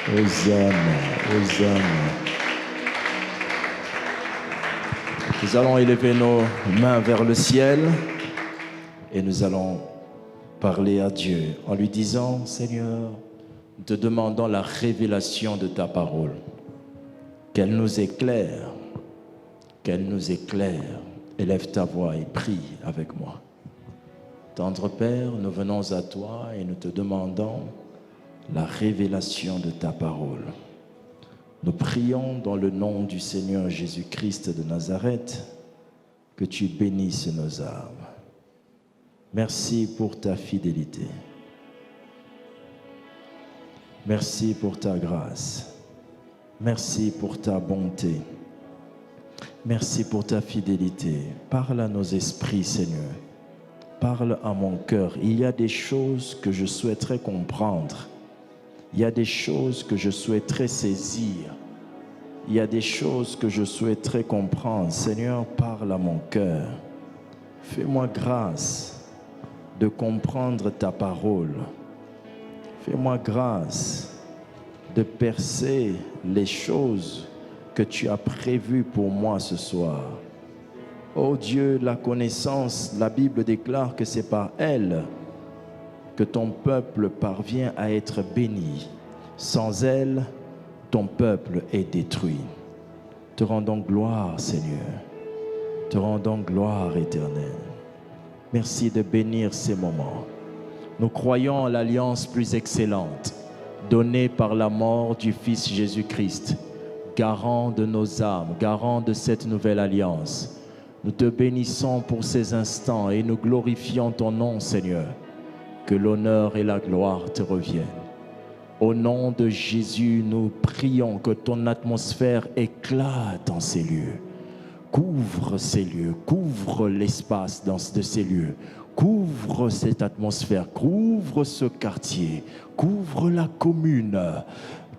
Hosanna, Hosanna. Nous allons élever nos mains vers le ciel et nous allons parler à Dieu en lui disant: Seigneur, nous te demandons la révélation de ta parole. Qu'elle nous éclaire, qu'elle nous éclaire. Élève ta voix et prie avec moi. Tendre Père, nous venons à toi et nous te demandons la révélation de ta parole. Nous prions dans le nom du Seigneur Jésus-Christ de Nazareth que tu bénisses nos âmes. Merci pour ta fidélité. Merci pour ta grâce. Merci pour ta bonté. Merci pour ta fidélité. Parle à nos esprits, Seigneur. Parle à mon cœur. Il y a des choses que je souhaiterais comprendre. Il y a des choses que je souhaiterais saisir. Il y a des choses que je souhaiterais comprendre. Seigneur, parle à mon cœur. Fais-moi grâce de comprendre ta parole. Fais-moi grâce de percer les choses que tu as prévues pour moi ce soir. Oh Dieu, la connaissance, la Bible déclare que c'est par elle que ton peuple parvient à être béni. Sans elle, ton peuple est détruit. Te rendons gloire, Seigneur. Te rendons gloire éternelle. Merci de bénir ces moments. Nous croyons en l'alliance plus excellente, donnée par la mort du Fils Jésus-Christ, garant de nos âmes, garant de cette nouvelle alliance. Nous te bénissons pour ces instants et nous glorifions ton nom, Seigneur. Que l'honneur et la gloire te reviennent. Au nom de Jésus, nous prions que ton atmosphère éclate en ces lieux. Couvre ces lieux, couvre l'espace de ces lieux, couvre cette atmosphère, couvre ce quartier, couvre la commune.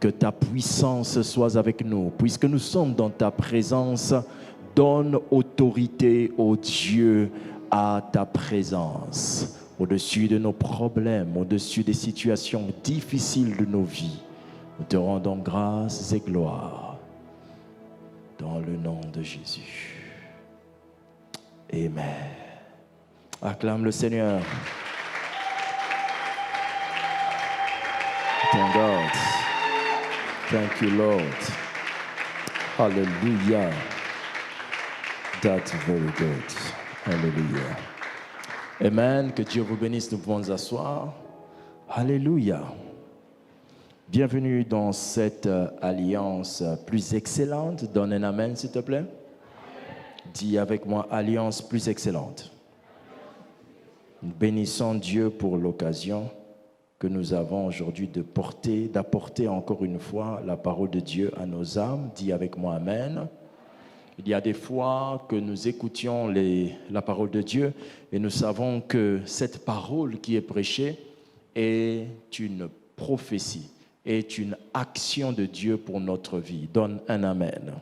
Que ta puissance soit avec nous. Puisque nous sommes dans ta présence, donne autorité, ô Dieu, à ta présence. Au-dessus de nos problèmes, au-dessus des situations difficiles de nos vies, nous te rendons grâce et gloire. Dans le nom de Jésus. Amen. Acclame le Seigneur. Thank God. Thank you, Lord. Hallelujah. That's very good. Hallelujah. Amen. Que Dieu vous bénisse. Nous pouvons nous asseoir. Alléluia. Bienvenue dans cette alliance plus excellente. Donne un amen, s'il te plaît. Dis avec moi, alliance plus excellente. Nous bénissons Dieu pour l'occasion que nous avons aujourd'hui d'apporter encore une fois la parole de Dieu à nos âmes. Dis avec moi, amen. Il y a des fois que nous écoutions la parole de Dieu et nous savons que cette parole qui est prêchée est une prophétie, est une action de Dieu pour notre vie. Donne un amen.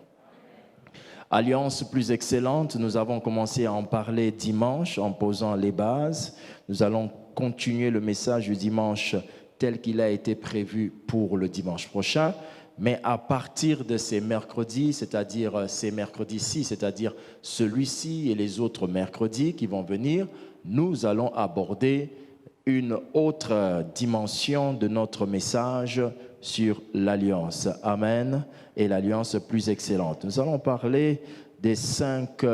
Alliance plus excellente, nous avons commencé à en parler dimanche en posant les bases. Nous allons continuer le message du dimanche tel qu'il a été prévu pour le dimanche prochain. Mais à partir de ces mercredis, c'est-à-dire ces mercredis-ci, c'est-à-dire celui-ci et les autres mercredis qui vont venir, nous allons aborder une autre dimension de notre message sur l'alliance. Amen. Et l'alliance plus excellente. Nous allons parler des 5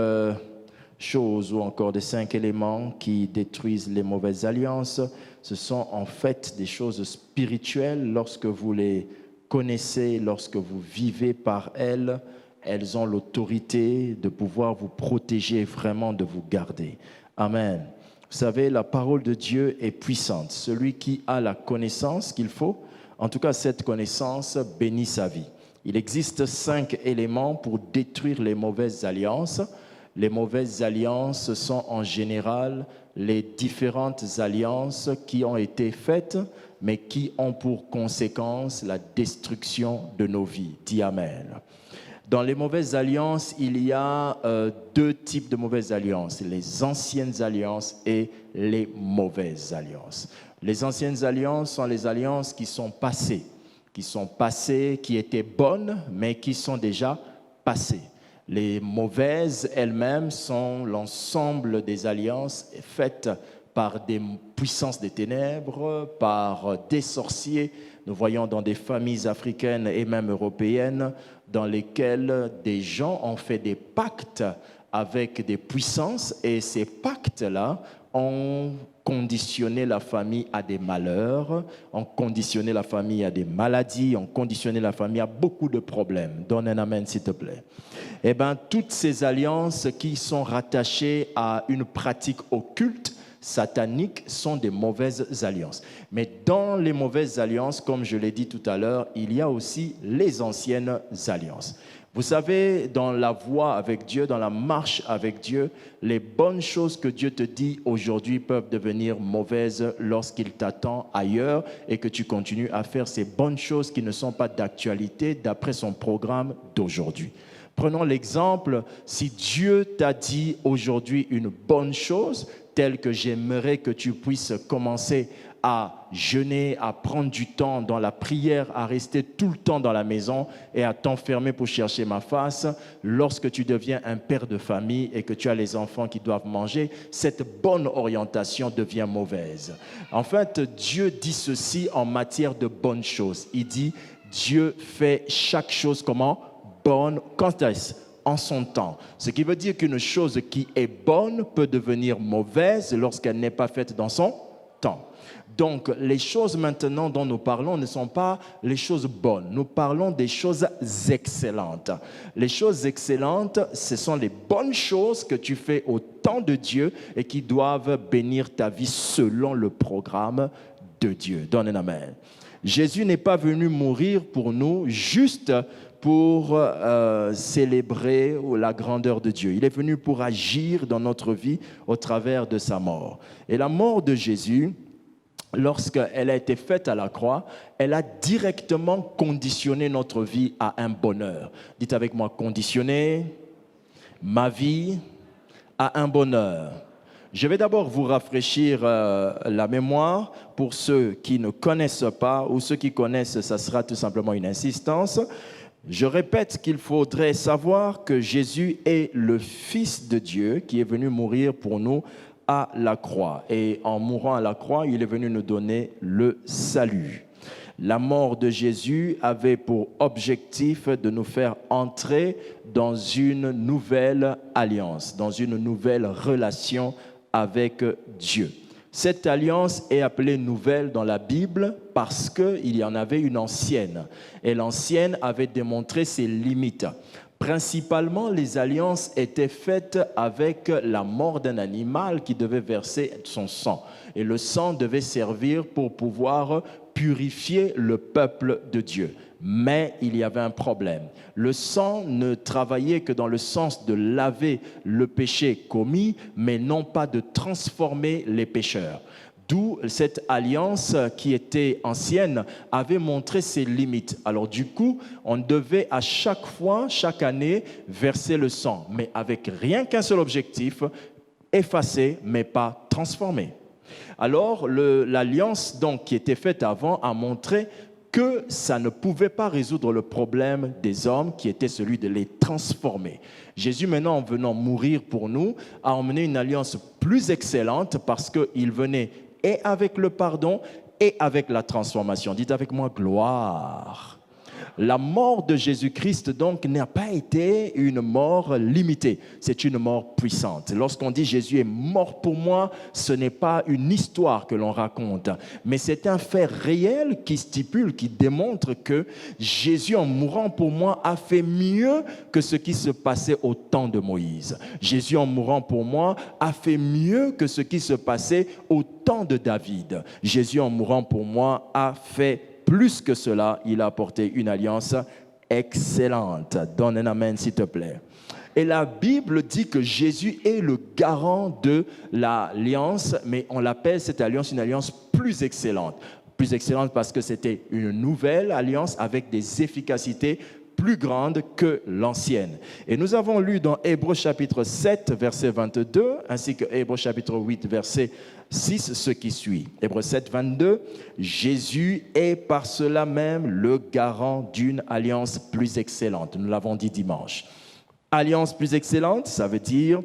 choses ou encore des 5 éléments qui détruisent les mauvaises alliances. Ce sont en fait des choses spirituelles. Lorsque vous les connaissez, lorsque vous vivez par elles, elles ont l'autorité de pouvoir vous protéger, vraiment de vous garder. Amen. Vous savez, la parole de Dieu est puissante. Celui qui a la connaissance qu'il faut, en tout cas cette connaissance, bénit sa vie. Il existe 5 éléments pour détruire les mauvaises alliances. Les mauvaises alliances sont en général les différentes alliances qui ont été faites, mais qui ont pour conséquence la destruction de nos vies. Dis amen. Dans les mauvaises alliances, il y a 2 types de mauvaises alliances, les anciennes alliances et les mauvaises alliances. Les anciennes alliances sont les alliances qui sont passées, qui sont passées, qui étaient bonnes, mais qui sont déjà passées. Les mauvaises elles-mêmes sont l'ensemble des alliances faites par des puissances des ténèbres, par des sorciers. Nous voyons dans des familles africaines et même européennes dans lesquelles des gens ont fait des pactes avec des puissances et ces pactes-là ont conditionné la famille à des malheurs, ont conditionné la famille à des maladies, ont conditionné la famille à beaucoup de problèmes. Donne un amen s'il te plaît. Eh bien, toutes ces alliances qui sont rattachées à une pratique occulte, sataniques sont des mauvaises alliances. Mais dans les mauvaises alliances, comme je l'ai dit tout à l'heure, il y a aussi les anciennes alliances. Vous savez, dans la voie avec Dieu, dans la marche avec Dieu, les bonnes choses que Dieu te dit aujourd'hui peuvent devenir mauvaises lorsqu'il t'attend ailleurs et que tu continues à faire ces bonnes choses qui ne sont pas d'actualité d'après son programme d'aujourd'hui. Prenons l'exemple, si Dieu t'a dit aujourd'hui une bonne chose, telle que j'aimerais que tu puisses commencer à jeûner, à prendre du temps dans la prière, à rester tout le temps dans la maison et à t'enfermer pour chercher ma face, lorsque tu deviens un père de famille et que tu as les enfants qui doivent manger, cette bonne orientation devient mauvaise. En fait, Dieu dit ceci en matière de bonnes choses. Il dit, Dieu fait chaque chose comment ? Bonne. Quand est-ce ? En son temps. Ce qui veut dire qu'une chose qui est bonne peut devenir mauvaise lorsqu'elle n'est pas faite dans son temps. Donc, les choses maintenant dont nous parlons ne sont pas les choses bonnes. Nous parlons des choses excellentes. Les choses excellentes, ce sont les bonnes choses que tu fais au temps de Dieu et qui doivent bénir ta vie selon le programme de Dieu. Donne un amen. Jésus n'est pas venu mourir pour nous juste pour célébrer la grandeur de Dieu. Il est venu pour agir dans notre vie au travers de sa mort. Et la mort de Jésus, lorsqu'elle a été faite à la croix, elle a directement conditionné notre vie à un bonheur. Dites avec moi, conditionner ma vie à un bonheur. Je vais d'abord vous rafraîchir la mémoire pour ceux qui ne connaissent pas ou ceux qui connaissent, ça sera tout simplement une insistance. Je répète qu'il faudrait savoir que Jésus est le Fils de Dieu qui est venu mourir pour nous à la croix. Et en mourant à la croix, il est venu nous donner le salut. La mort de Jésus avait pour objectif de nous faire entrer dans une nouvelle alliance, dans une nouvelle relation avec Dieu. Cette alliance est appelée nouvelle dans la Bible parce qu'il y en avait une ancienne. Et l'ancienne avait démontré ses limites. Principalement, les alliances étaient faites avec la mort d'un animal qui devait verser son sang. Et le sang devait servir pour pouvoir purifier le peuple de Dieu. Mais il y avait un problème. Le sang ne travaillait que dans le sens de laver le péché commis, mais non pas de transformer les pécheurs. D'où cette alliance qui était ancienne avait montré ses limites. Alors du coup, on devait à chaque fois, chaque année, verser le sang, mais avec rien qu'un seul objectif, effacer, mais pas transformer. Alors l'alliance donc qui était faite avant a montré que ça ne pouvait pas résoudre le problème des hommes qui était celui de les transformer. Jésus, maintenant, en venant mourir pour nous, a emmené une alliance plus excellente parce qu'il venait et avec le pardon et avec la transformation. Dites avec moi, gloire. La mort de Jésus-Christ, donc, n'a pas été une mort limitée. C'est une mort puissante. Lorsqu'on dit Jésus est mort pour moi, ce n'est pas une histoire que l'on raconte, mais c'est un fait réel qui stipule, qui démontre que Jésus, en mourant pour moi, a fait mieux que ce qui se passait au temps de Moïse. Jésus, en mourant pour moi, a fait mieux que ce qui se passait au temps de David. Jésus, en mourant pour moi, a fait plus que cela, il a apporté une alliance excellente. Donne un amen, s'il te plaît. Et la Bible dit que Jésus est le garant de l'alliance, mais on l'appelle cette alliance une alliance plus excellente. Plus excellente parce que c'était une nouvelle alliance avec des efficacités plus grande que l'ancienne. Et nous avons lu dans Hébreux chapitre 7, verset 22, ainsi que Hébreux chapitre 8, verset 6, ce qui suit. Hébreux 7, 22, Jésus est par cela même le garant d'une alliance plus excellente. Nous l'avons dit dimanche. Alliance plus excellente, ça veut dire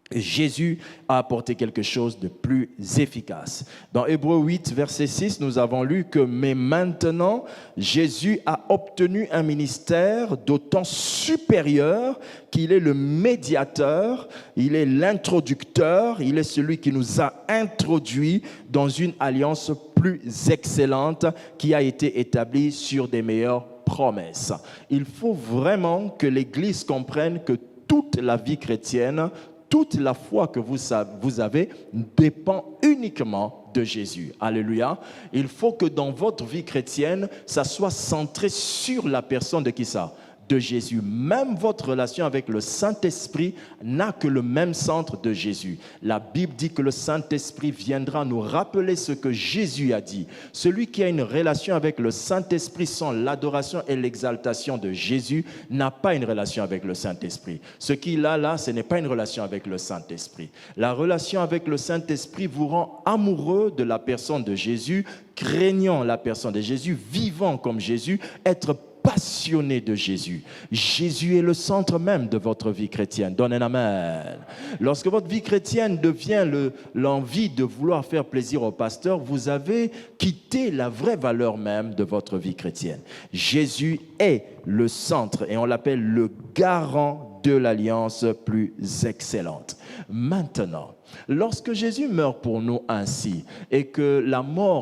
Jésus a apporté quelque chose de plus efficace. Dans Hébreux 8, verset 6, nous avons lu que « Mais maintenant, Jésus a obtenu un ministère d'autant supérieur qu'il est le médiateur, il est l'introducteur, il est celui qui nous a introduits dans une alliance plus excellente qui a été établie sur des meilleures promesses. » Il faut vraiment que l'Église comprenne que toute la vie chrétienne, toute la foi que vous avez dépend uniquement de Jésus. Alléluia. Il faut que dans votre vie chrétienne, ça soit centré sur la personne de qui ça ? De Jésus. Même votre relation avec le Saint-Esprit n'a que le même centre de Jésus. La Bible dit que le Saint-Esprit viendra nous rappeler ce que Jésus a dit. Celui qui a une relation avec le Saint-Esprit sans l'adoration et l'exaltation de Jésus n'a pas une relation avec le Saint-Esprit. Ce qu'il a là, ce n'est pas une relation avec le Saint-Esprit. La relation avec le Saint-Esprit vous rend amoureux de la personne de Jésus, craignant la personne de Jésus, vivant comme Jésus, être passionné de Jésus. Jésus est le centre même de votre vie chrétienne. Donne un amen. Lorsque votre vie chrétienne devient l'envie de vouloir faire plaisir au pasteur, vous avez quitté la vraie valeur même de votre vie chrétienne. Jésus est le centre et on l'appelle le garant de l'alliance plus excellente. Maintenant, lorsque Jésus meurt pour nous ainsi et que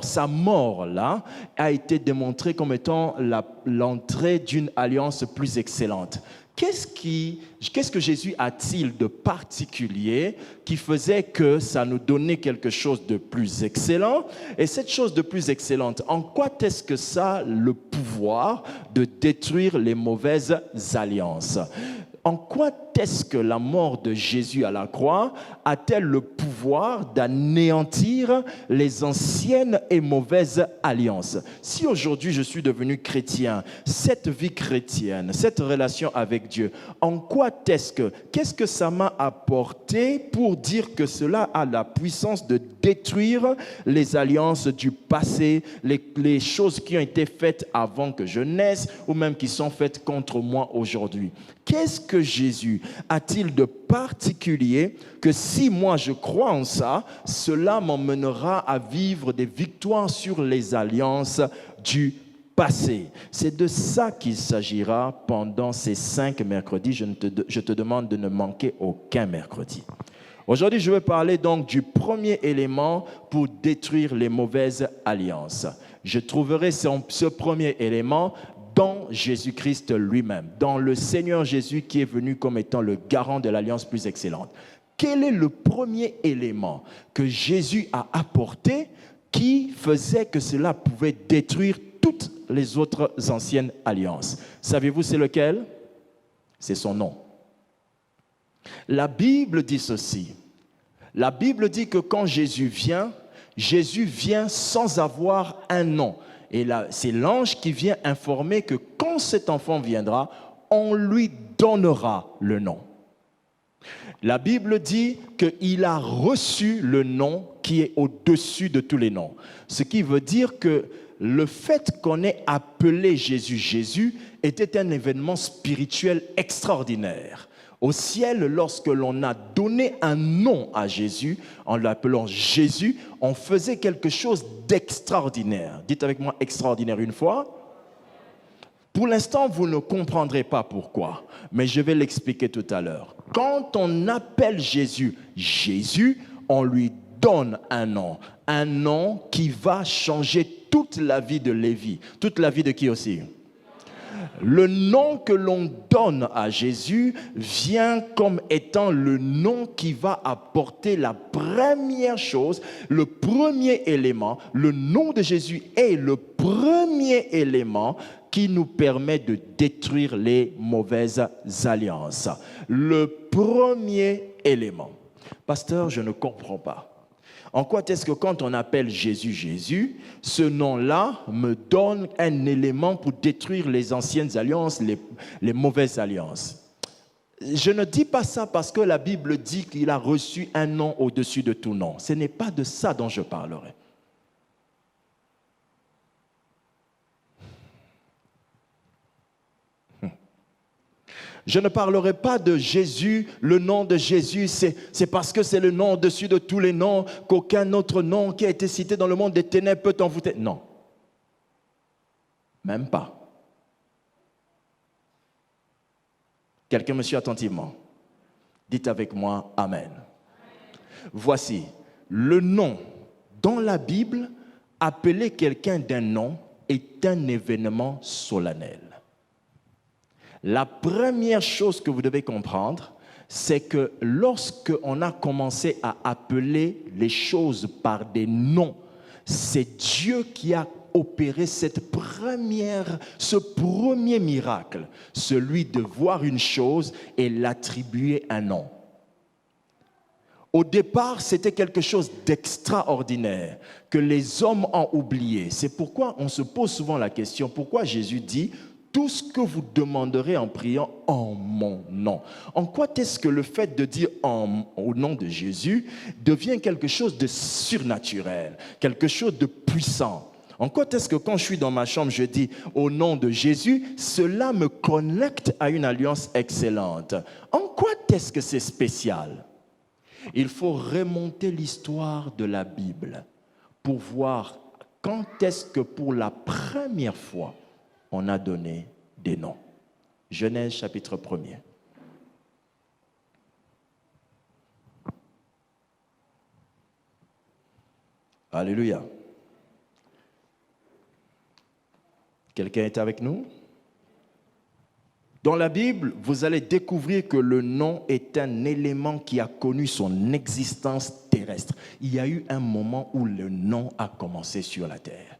sa mort là, a été démontrée comme étant l'entrée d'une alliance plus excellente, qu'est-ce que Jésus a-t-il de particulier qui faisait que ça nous donnait quelque chose de plus excellent? Et cette chose de plus excellente, en quoi est-ce que ça a le pouvoir de détruire les mauvaises alliances? En quoi est-ce que la mort de Jésus à la croix a-t-elle le pouvoir d'anéantir les anciennes et mauvaises alliances? Si aujourd'hui je suis devenu chrétien, cette vie chrétienne, cette relation avec Dieu, qu'est-ce que ça m'a apporté pour dire que cela a la puissance de détruire les alliances du passé, les choses qui ont été faites avant que je naisse ou même qui sont faites contre moi aujourd'hui? Qu'est-ce que Jésus a-t-il de particulier que si moi je crois en ça, cela m'emmènera à vivre des victoires sur les alliances du passé? C'est de ça qu'il s'agira pendant ces 5 mercredis. Je te demande de ne manquer aucun mercredi. Aujourd'hui, je vais parler donc du premier élément pour détruire les mauvaises alliances. Je trouverai ce premier élément dans Jésus-Christ lui-même, dans le Seigneur Jésus qui est venu comme étant le garant de l'alliance plus excellente. Quel est le premier élément que Jésus a apporté qui faisait que cela pouvait détruire toutes les autres anciennes alliances? Savez-vous c'est lequel? C'est son nom. La Bible dit ceci. La Bible dit que quand Jésus vient sans avoir un nom. Et là, c'est l'ange qui vient informer que quand cet enfant viendra, on lui donnera le nom. La Bible dit qu'il a reçu le nom qui est au-dessus de tous les noms. Ce qui veut dire que le fait qu'on ait appelé Jésus Jésus était un événement spirituel extraordinaire. Au ciel, lorsque l'on a donné un nom à Jésus, en l'appelant Jésus, on faisait quelque chose d'extraordinaire. Dites avec moi extraordinaire une fois. Pour l'instant, vous ne comprendrez pas pourquoi, mais je vais l'expliquer tout à l'heure. Quand on appelle Jésus Jésus, on lui donne un nom qui va changer toute la vie de Lévi. Toute la vie de qui aussi? Le nom que l'on donne à Jésus vient comme étant le nom qui va apporter la première chose, le premier élément. Le nom de Jésus est le premier élément qui nous permet de détruire les mauvaises alliances. Le premier élément. Pasteur, je ne comprends pas. En quoi est-ce que quand on appelle Jésus, Jésus, ce nom-là me donne un élément pour détruire les anciennes alliances, les mauvaises alliances? Je ne dis pas ça parce que la Bible dit qu'il a reçu un nom au-dessus de tout nom. Ce n'est pas de ça dont je parlerai. Je ne parlerai pas de Jésus, le nom de Jésus, c'est parce que c'est le nom au-dessus de tous les noms, qu'aucun autre nom qui a été cité dans le monde des ténèbres peut t'envoûter. Non. Même pas. Quelqu'un me suit attentivement. Dites avec moi, Amen. Voici, le nom dans la Bible, appeler quelqu'un d'un nom est un événement solennel. La première chose que vous devez comprendre, c'est que lorsque on a commencé à appeler les choses par des noms, c'est Dieu qui a opéré ce premier miracle, celui de voir une chose et l'attribuer un nom. Au départ, c'était quelque chose d'extraordinaire que les hommes ont oublié. C'est pourquoi on se pose souvent la question, pourquoi Jésus dit « tout ce que vous demanderez en priant en mon nom ». En quoi est-ce que le fait de dire au nom de Jésus devient quelque chose de surnaturel, quelque chose de puissant? En quoi est-ce que quand je suis dans ma chambre, je dis au nom de Jésus, cela me connecte à une alliance excellente? En quoi est-ce que c'est spécial? Il faut remonter l'histoire de la Bible pour voir quand est-ce que pour la première fois, on a donné des noms. Genèse chapitre 1er. Alléluia. Quelqu'un est avec nous? Dans la Bible, vous allez découvrir que le nom est un élément qui a connu son existence terrestre. Il y a eu un moment où le nom a commencé sur la terre.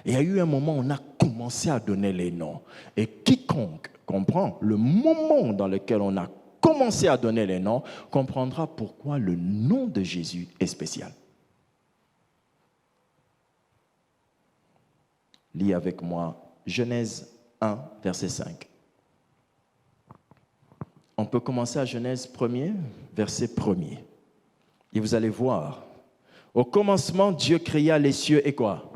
Il y a eu un moment où on a commencé à donner les noms. Et quiconque comprend le moment dans lequel on a commencé à donner les noms, comprendra pourquoi le nom de Jésus est spécial. Lis avec moi Genèse 1, verset 5. On peut commencer à Genèse 1er, verset 1er. Et vous allez voir, au commencement, Dieu créa les cieux et quoi?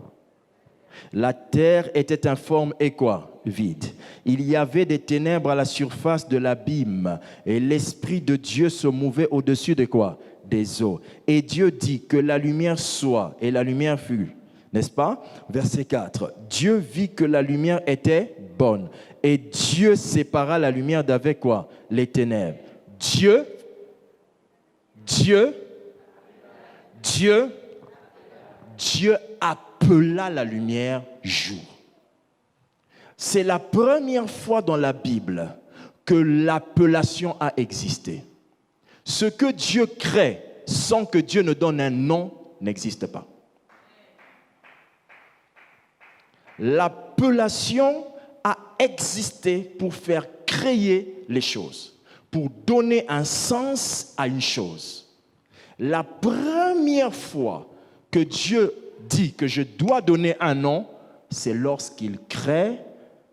La terre était informe et quoi? Vide. Il y avait des ténèbres à la surface de l'abîme et l'Esprit de Dieu se mouvait au-dessus de quoi? Des eaux. Et Dieu dit que la lumière soit, et la lumière fut. N'est-ce pas? Verset 4. Dieu vit que la lumière était bonne. Et Dieu sépara la lumière d'avec quoi? Les ténèbres. Dieu appela la lumière jour. C'est la première fois dans la Bible que l'appellation a existé. Ce que Dieu crée sans que Dieu ne donne un nom n'existe pas. L'appellation a existé pour faire créer les choses, pour donner un sens à une chose. La première fois que Dieu dit que je dois donner un nom, c'est lorsqu'il crée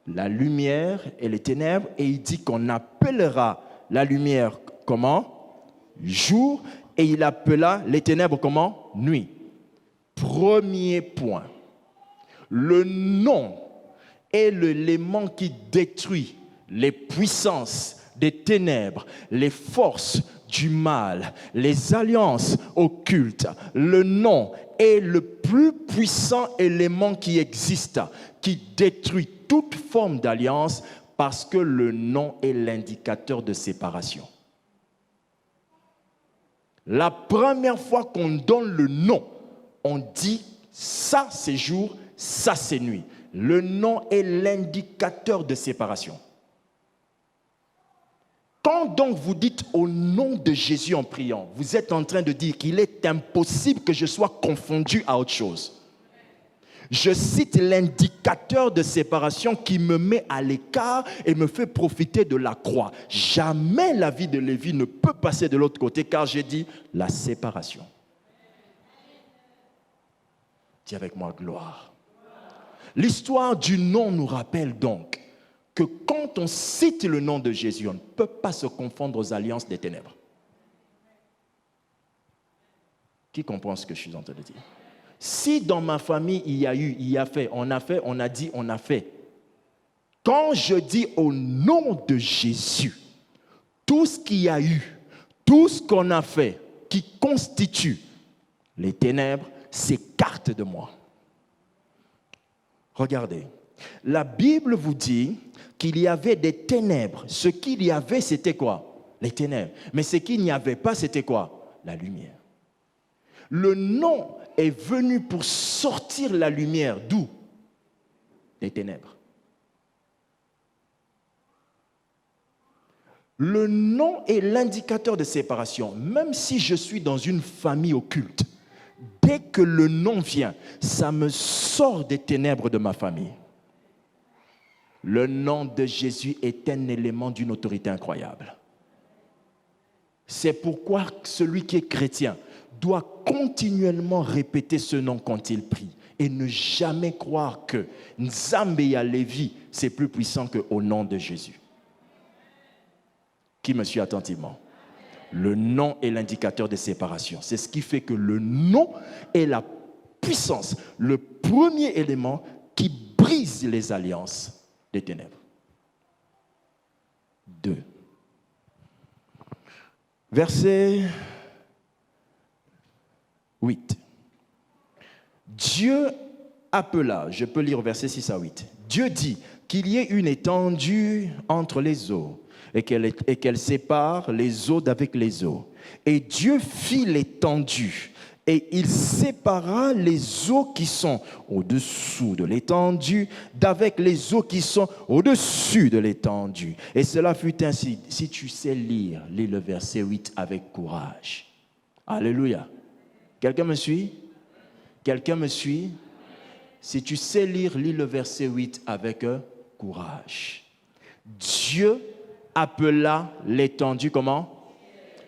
la lumière et les ténèbres, et il dit qu'on appellera la lumière comment? Jour, et il appela les ténèbres comment? Nuit. Premier point. Le nom est l'élément qui détruit les puissances des ténèbres, les forces du mal, les alliances occultes. Le nom est le plus puissant élément qui existe, qui détruit toute forme d'alliance parce que le nom est l'indicateur de séparation. La première fois qu'on donne le nom, on dit ça c'est jour, ça c'est nuit. Le nom est l'indicateur de séparation. Quand donc vous dites au nom de Jésus en priant, vous êtes en train de dire qu'il est impossible que je sois confondu à autre chose. Je cite l'indicateur de séparation qui me met à l'écart et me fait profiter de la croix. Jamais la vie de Lévi ne peut passer de l'autre côté car j'ai dit la séparation. Dis avec moi, gloire. L'histoire du nom nous rappelle donc que quand on cite le nom de Jésus, on ne peut pas se confondre aux alliances des ténèbres. Qui comprend ce que je suis en train de dire? Si dans ma famille, il y a eu, il y a fait, on a dit, on a fait. Quand je dis au nom de Jésus, tout ce qu'il y a eu, tout ce qu'on a fait, qui constitue les ténèbres, s'écarte de moi. Regardez, la Bible vous dit qu'il y avait des ténèbres. Ce qu'il y avait, c'était quoi? Les ténèbres. Mais ce qu'il n'y avait pas, c'était quoi? La lumière. Le nom est venu pour sortir la lumière. D'où? Des ténèbres. Le nom est l'indicateur de séparation. Même si je suis dans une famille occulte, dès que le nom vient, ça me sort des ténèbres de ma famille. Le nom de Jésus est un élément d'une autorité incroyable. C'est pourquoi celui qui est chrétien doit continuellement répéter ce nom quand il prie et ne jamais croire que Nzambe ya Lévi, c'est plus puissant qu'au nom de Jésus. Qui me suit attentivement? Le nom est l'indicateur de séparation. C'est ce qui fait que le nom est la puissance, le premier élément qui brise les alliances des ténèbres. 2. Verset 8. Dieu appela, je peux lire verset 6 à 8. Dieu dit qu'il y ait une étendue entre les eaux et qu'elle sépare les eaux d'avec les eaux. Et Dieu fit l'étendue et il sépara les eaux qui sont au-dessous de l'étendue d'avec les eaux qui sont au-dessus de l'étendue. Et cela fut ainsi. Si tu sais lire, lis le verset 8 avec courage. Alléluia. Quelqu'un me suit? Quelqu'un me suit? Si tu sais lire, lis le verset 8 avec courage. Dieu appela l'étendue comment?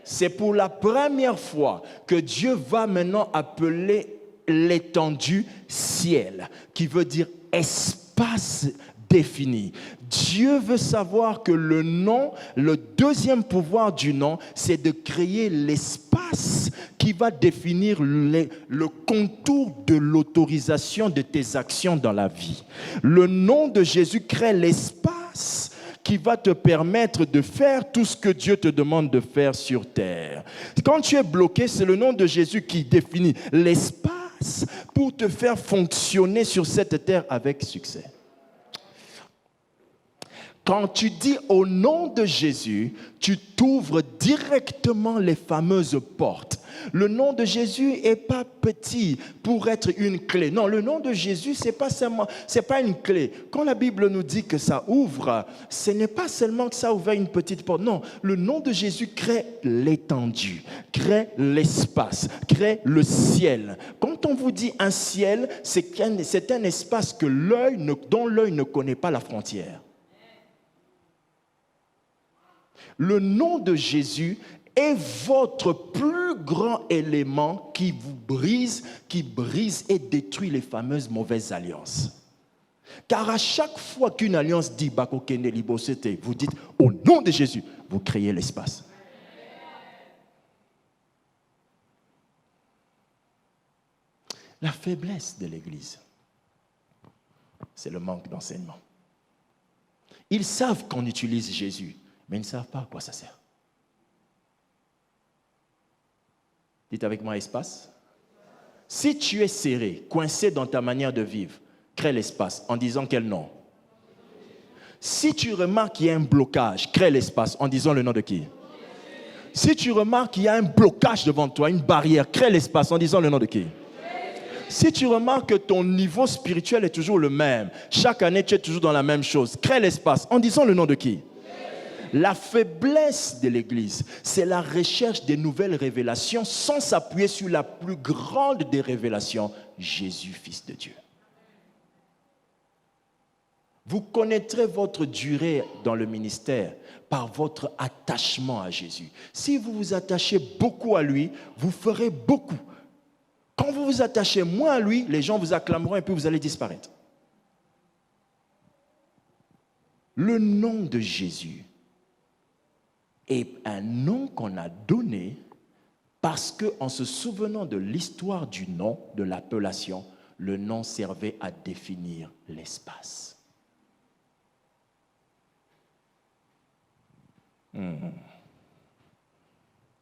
C'est pour la première fois que Dieu va maintenant appeler l'étendue ciel, qui veut dire espace défini. Dieu veut savoir que le nom, le deuxième pouvoir du nom, c'est de créer l'espace qui va définir le contour de l'autorisation de tes actions dans la vie. Le nom de Jésus crée l'espace qui va te permettre de faire tout ce que Dieu te demande de faire sur terre. Quand tu es bloqué, c'est le nom de Jésus qui définit l'espace pour te faire fonctionner sur cette terre avec succès. Quand tu dis au nom de Jésus, tu t'ouvres directement les fameuses portes. Le nom de Jésus n'est pas petit pour être une clé. Non, le nom de Jésus, c'est pas une clé. Quand la Bible nous dit que ça ouvre, ce n'est pas seulement que ça ouvre une petite porte. Non, le nom de Jésus crée l'étendue, crée l'espace, crée le ciel. Quand on vous dit un ciel, c'est un espace dont l'œil ne connaît pas la frontière. Le nom de Jésus est votre plus grand élément qui vous brise, qui brise et détruit les fameuses mauvaises alliances. Car à chaque fois qu'une alliance dit Bako Kende Libosete, vous dites au nom de Jésus, vous créez l'espace. La faiblesse de l'Église, c'est le manque d'enseignement. Ils savent qu'on utilise Jésus, mais ils ne savent pas à quoi ça sert. Dites avec moi, espace. Si tu es serré, coincé dans ta manière de vivre, crée l'espace en disant quel nom? Si tu remarques qu'il y a un blocage, crée l'espace en disant le nom de qui? Si tu remarques qu'il y a un blocage devant toi, une barrière, crée l'espace en disant le nom de qui? Si tu remarques que ton niveau spirituel est toujours le même, chaque année tu es toujours dans la même chose, crée l'espace en disant le nom de qui? La faiblesse de l'Église, c'est la recherche des nouvelles révélations sans s'appuyer sur la plus grande des révélations, Jésus, Fils de Dieu. Vous connaîtrez votre durée dans le ministère par votre attachement à Jésus. Si vous vous attachez beaucoup à lui, vous ferez beaucoup. Quand vous vous attachez moins à lui, les gens vous acclameront et puis vous allez disparaître. Le nom de Jésus est un nom qu'on a donné parce qu'en se souvenant de l'histoire du nom, de l'appellation, le nom servait à définir l'espace.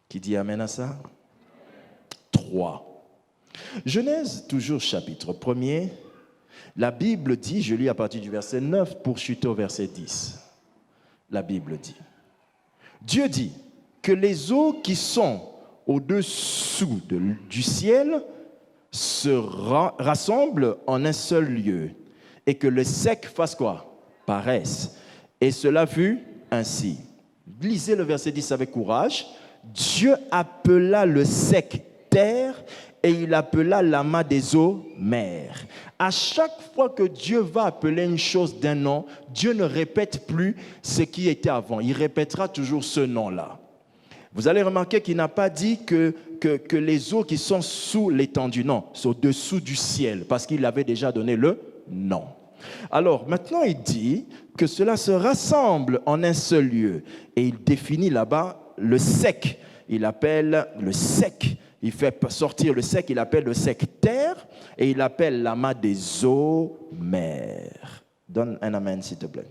Qui dit amen à ça? 3. Genèse, toujours chapitre 1er. La Bible dit, je lis à partir du verset 9 pour chuter au verset 10. La Bible dit, Dieu dit que les eaux qui sont au-dessous du ciel se rassemblent en un seul lieu et que le sec fasse quoi? Paraisse. Et cela fut ainsi. Lisez le verset 10 avec courage. Dieu appela le sec terre et il appela l'amas des eaux mer. À chaque fois que Dieu va appeler une chose d'un nom, Dieu ne répète plus ce qui était avant. Il répétera toujours ce nom-là. Vous allez remarquer qu'il n'a pas dit que les eaux qui sont sous l'étendue, non, c'est au-dessous du ciel, parce qu'il avait déjà donné le nom. Alors, maintenant, il dit que cela se rassemble en un seul lieu. Et il définit là-bas le sec. Il appelle le sec. Il fait sortir le sec, il appelle le sec terre. Et il appelle l'amas des eaux mer. Donne un amen, s'il te plaît.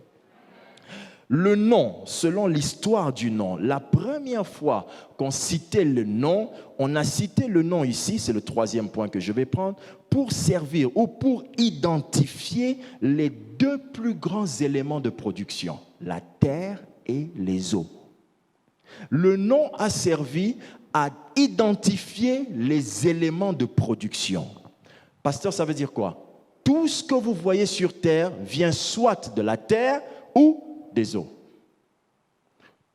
Le nom, selon l'histoire du nom, la première fois qu'on citait le nom, on a cité le nom ici, c'est le 3e point que je vais prendre, pour servir ou pour identifier les 2 plus grands éléments de production, la terre et les eaux. Le nom a servi à identifier les éléments de production. Pasteur, ça veut dire quoi? Tout ce que vous voyez sur terre vient soit de la terre ou des eaux.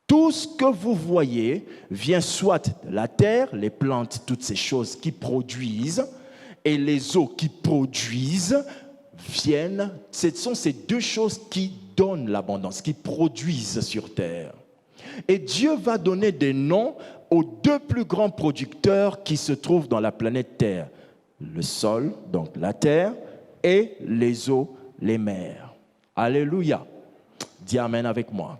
Tout ce que vous voyez vient soit de la terre, les plantes, toutes ces choses qui produisent, et les eaux qui produisent viennent, ce sont ces 2 choses qui donnent l'abondance, qui produisent sur terre. Et Dieu va donner des noms aux 2 plus grands producteurs qui se trouvent dans la planète Terre. Le sol, donc la terre, et les eaux, les mers. Alléluia. Dis amen avec moi.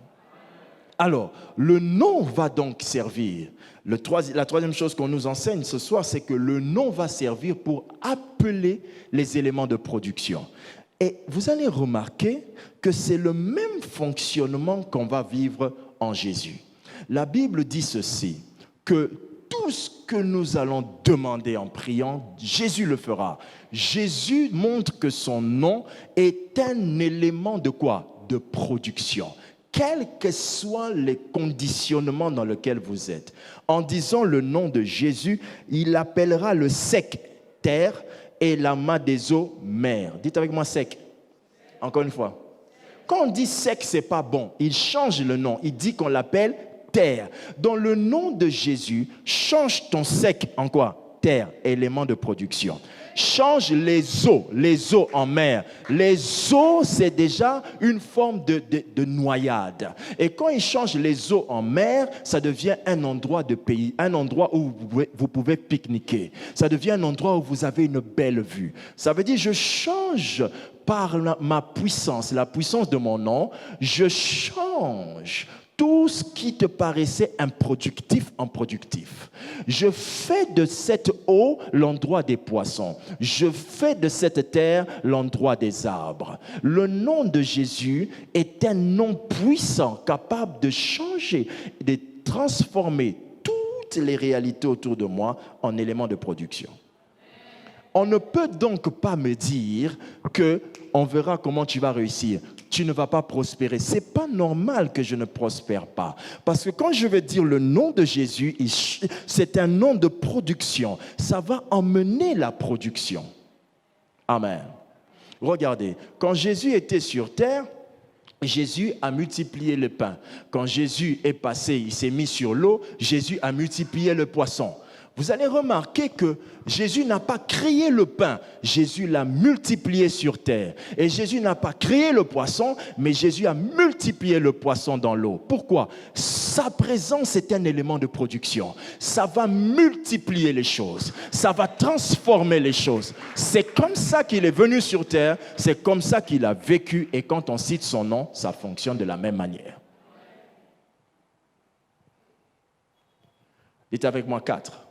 Alors, le nom va donc servir. La 3e chose qu'on nous enseigne ce soir, c'est que le nom va servir pour appeler les éléments de production. Et vous allez remarquer que c'est le même fonctionnement qu'on va vivre en Jésus. La Bible dit ceci, que tout ce que nous allons demander en priant, Jésus le fera. Jésus montre que son nom est un élément de quoi? De production. Quels que soient les conditionnements dans lesquels vous êtes. En disant le nom de Jésus, il appellera le sec terre et l'amas des eaux mer. Dites avec moi sec. Encore une fois. Quand on dit sec, c'est pas bon. Il change le nom. Il dit qu'on l'appelle terre. Dans le nom de Jésus, change ton sec en quoi? Terre, élément de production. Change les eaux en mer. Les eaux, c'est déjà une forme de noyade. Et quand il change les eaux en mer, ça devient un endroit de pays, un endroit où vous pouvez pique-niquer. Ça devient un endroit où vous avez une belle vue. Ça veut dire, je change par ma puissance, la puissance de mon nom, je change tout ce qui te paraissait improductif en productif. Je fais de cette eau l'endroit des poissons. Je fais de cette terre l'endroit des arbres. Le nom de Jésus est un nom puissant, capable de changer, de transformer toutes les réalités autour de moi en éléments de production. On ne peut donc pas me dire qu'on verra comment tu vas réussir. Tu ne vas pas prospérer. Ce n'est pas normal que je ne prospère pas. Parce que quand je vais dire le nom de Jésus, c'est un nom de production. Ça va emmener la production. Amen. Regardez, quand Jésus était sur terre, Jésus a multiplié le pain. Quand Jésus est passé, il s'est mis sur l'eau, Jésus a multiplié le poisson. vous allez remarquer que Jésus n'a pas créé le pain, Jésus l'a multiplié sur terre. Et Jésus n'a pas créé le poisson, mais Jésus a multiplié le poisson dans l'eau. Pourquoi? Sa présence est un élément de production. Ça va multiplier les choses, ça va transformer les choses. C'est comme ça qu'il est venu sur terre, c'est comme ça qu'il a vécu. Et quand on cite son nom, ça fonctionne de la même manière. Dites avec moi 4.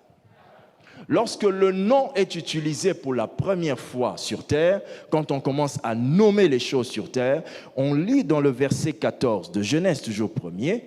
Lorsque le nom est utilisé pour la première fois sur terre, quand on commence à nommer les choses sur terre, on lit dans le verset 14 de Genèse, toujours premier,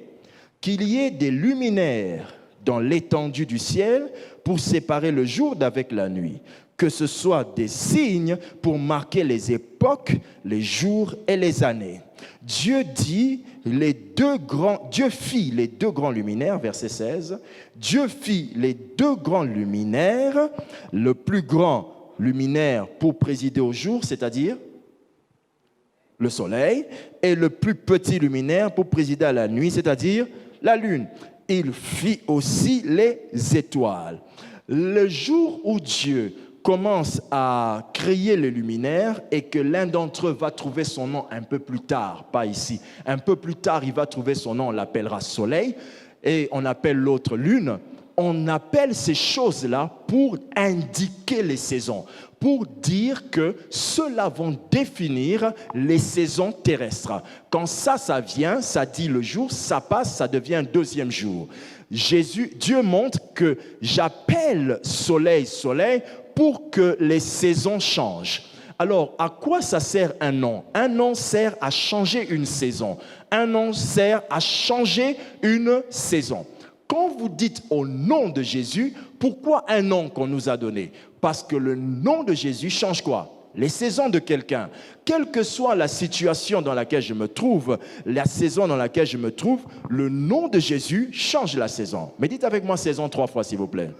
qu'il y ait des luminaires dans l'étendue du ciel pour séparer le jour d'avec la nuit, que ce soit des signes pour marquer les époques, les jours et les années. Dieu fit les deux grands luminaires, verset 16. Dieu fit les deux grands luminaires, le plus grand luminaire pour présider au jour, c'est-à-dire le soleil, et le plus petit luminaire pour présider à la nuit, c'est-à-dire la lune. Il fit aussi les étoiles. Le jour où Dieu commence à créer les luminaires et que l'un d'entre eux va trouver son nom un peu plus tard, pas ici, un peu plus tard il va trouver son nom, on l'appellera soleil et on appelle l'autre lune. On appelle ces choses-là pour indiquer les saisons, pour dire que ceux-là vont définir les saisons terrestres. Quand ça vient, ça dit le jour, ça passe, ça devient un deuxième jour. Dieu montre que j'appelle soleil, soleil, pour que les saisons changent. Alors, à quoi ça sert un nom? Un nom sert à changer une saison. Un nom sert à changer une saison. Quand vous dites au nom de Jésus, pourquoi un nom qu'on nous a donné? Parce que le nom de Jésus change quoi? Les saisons de quelqu'un. Quelle que soit la situation dans laquelle je me trouve, la saison dans laquelle je me trouve, le nom de Jésus change la saison. Mais dites avec moi saison 3 fois, s'il vous plaît.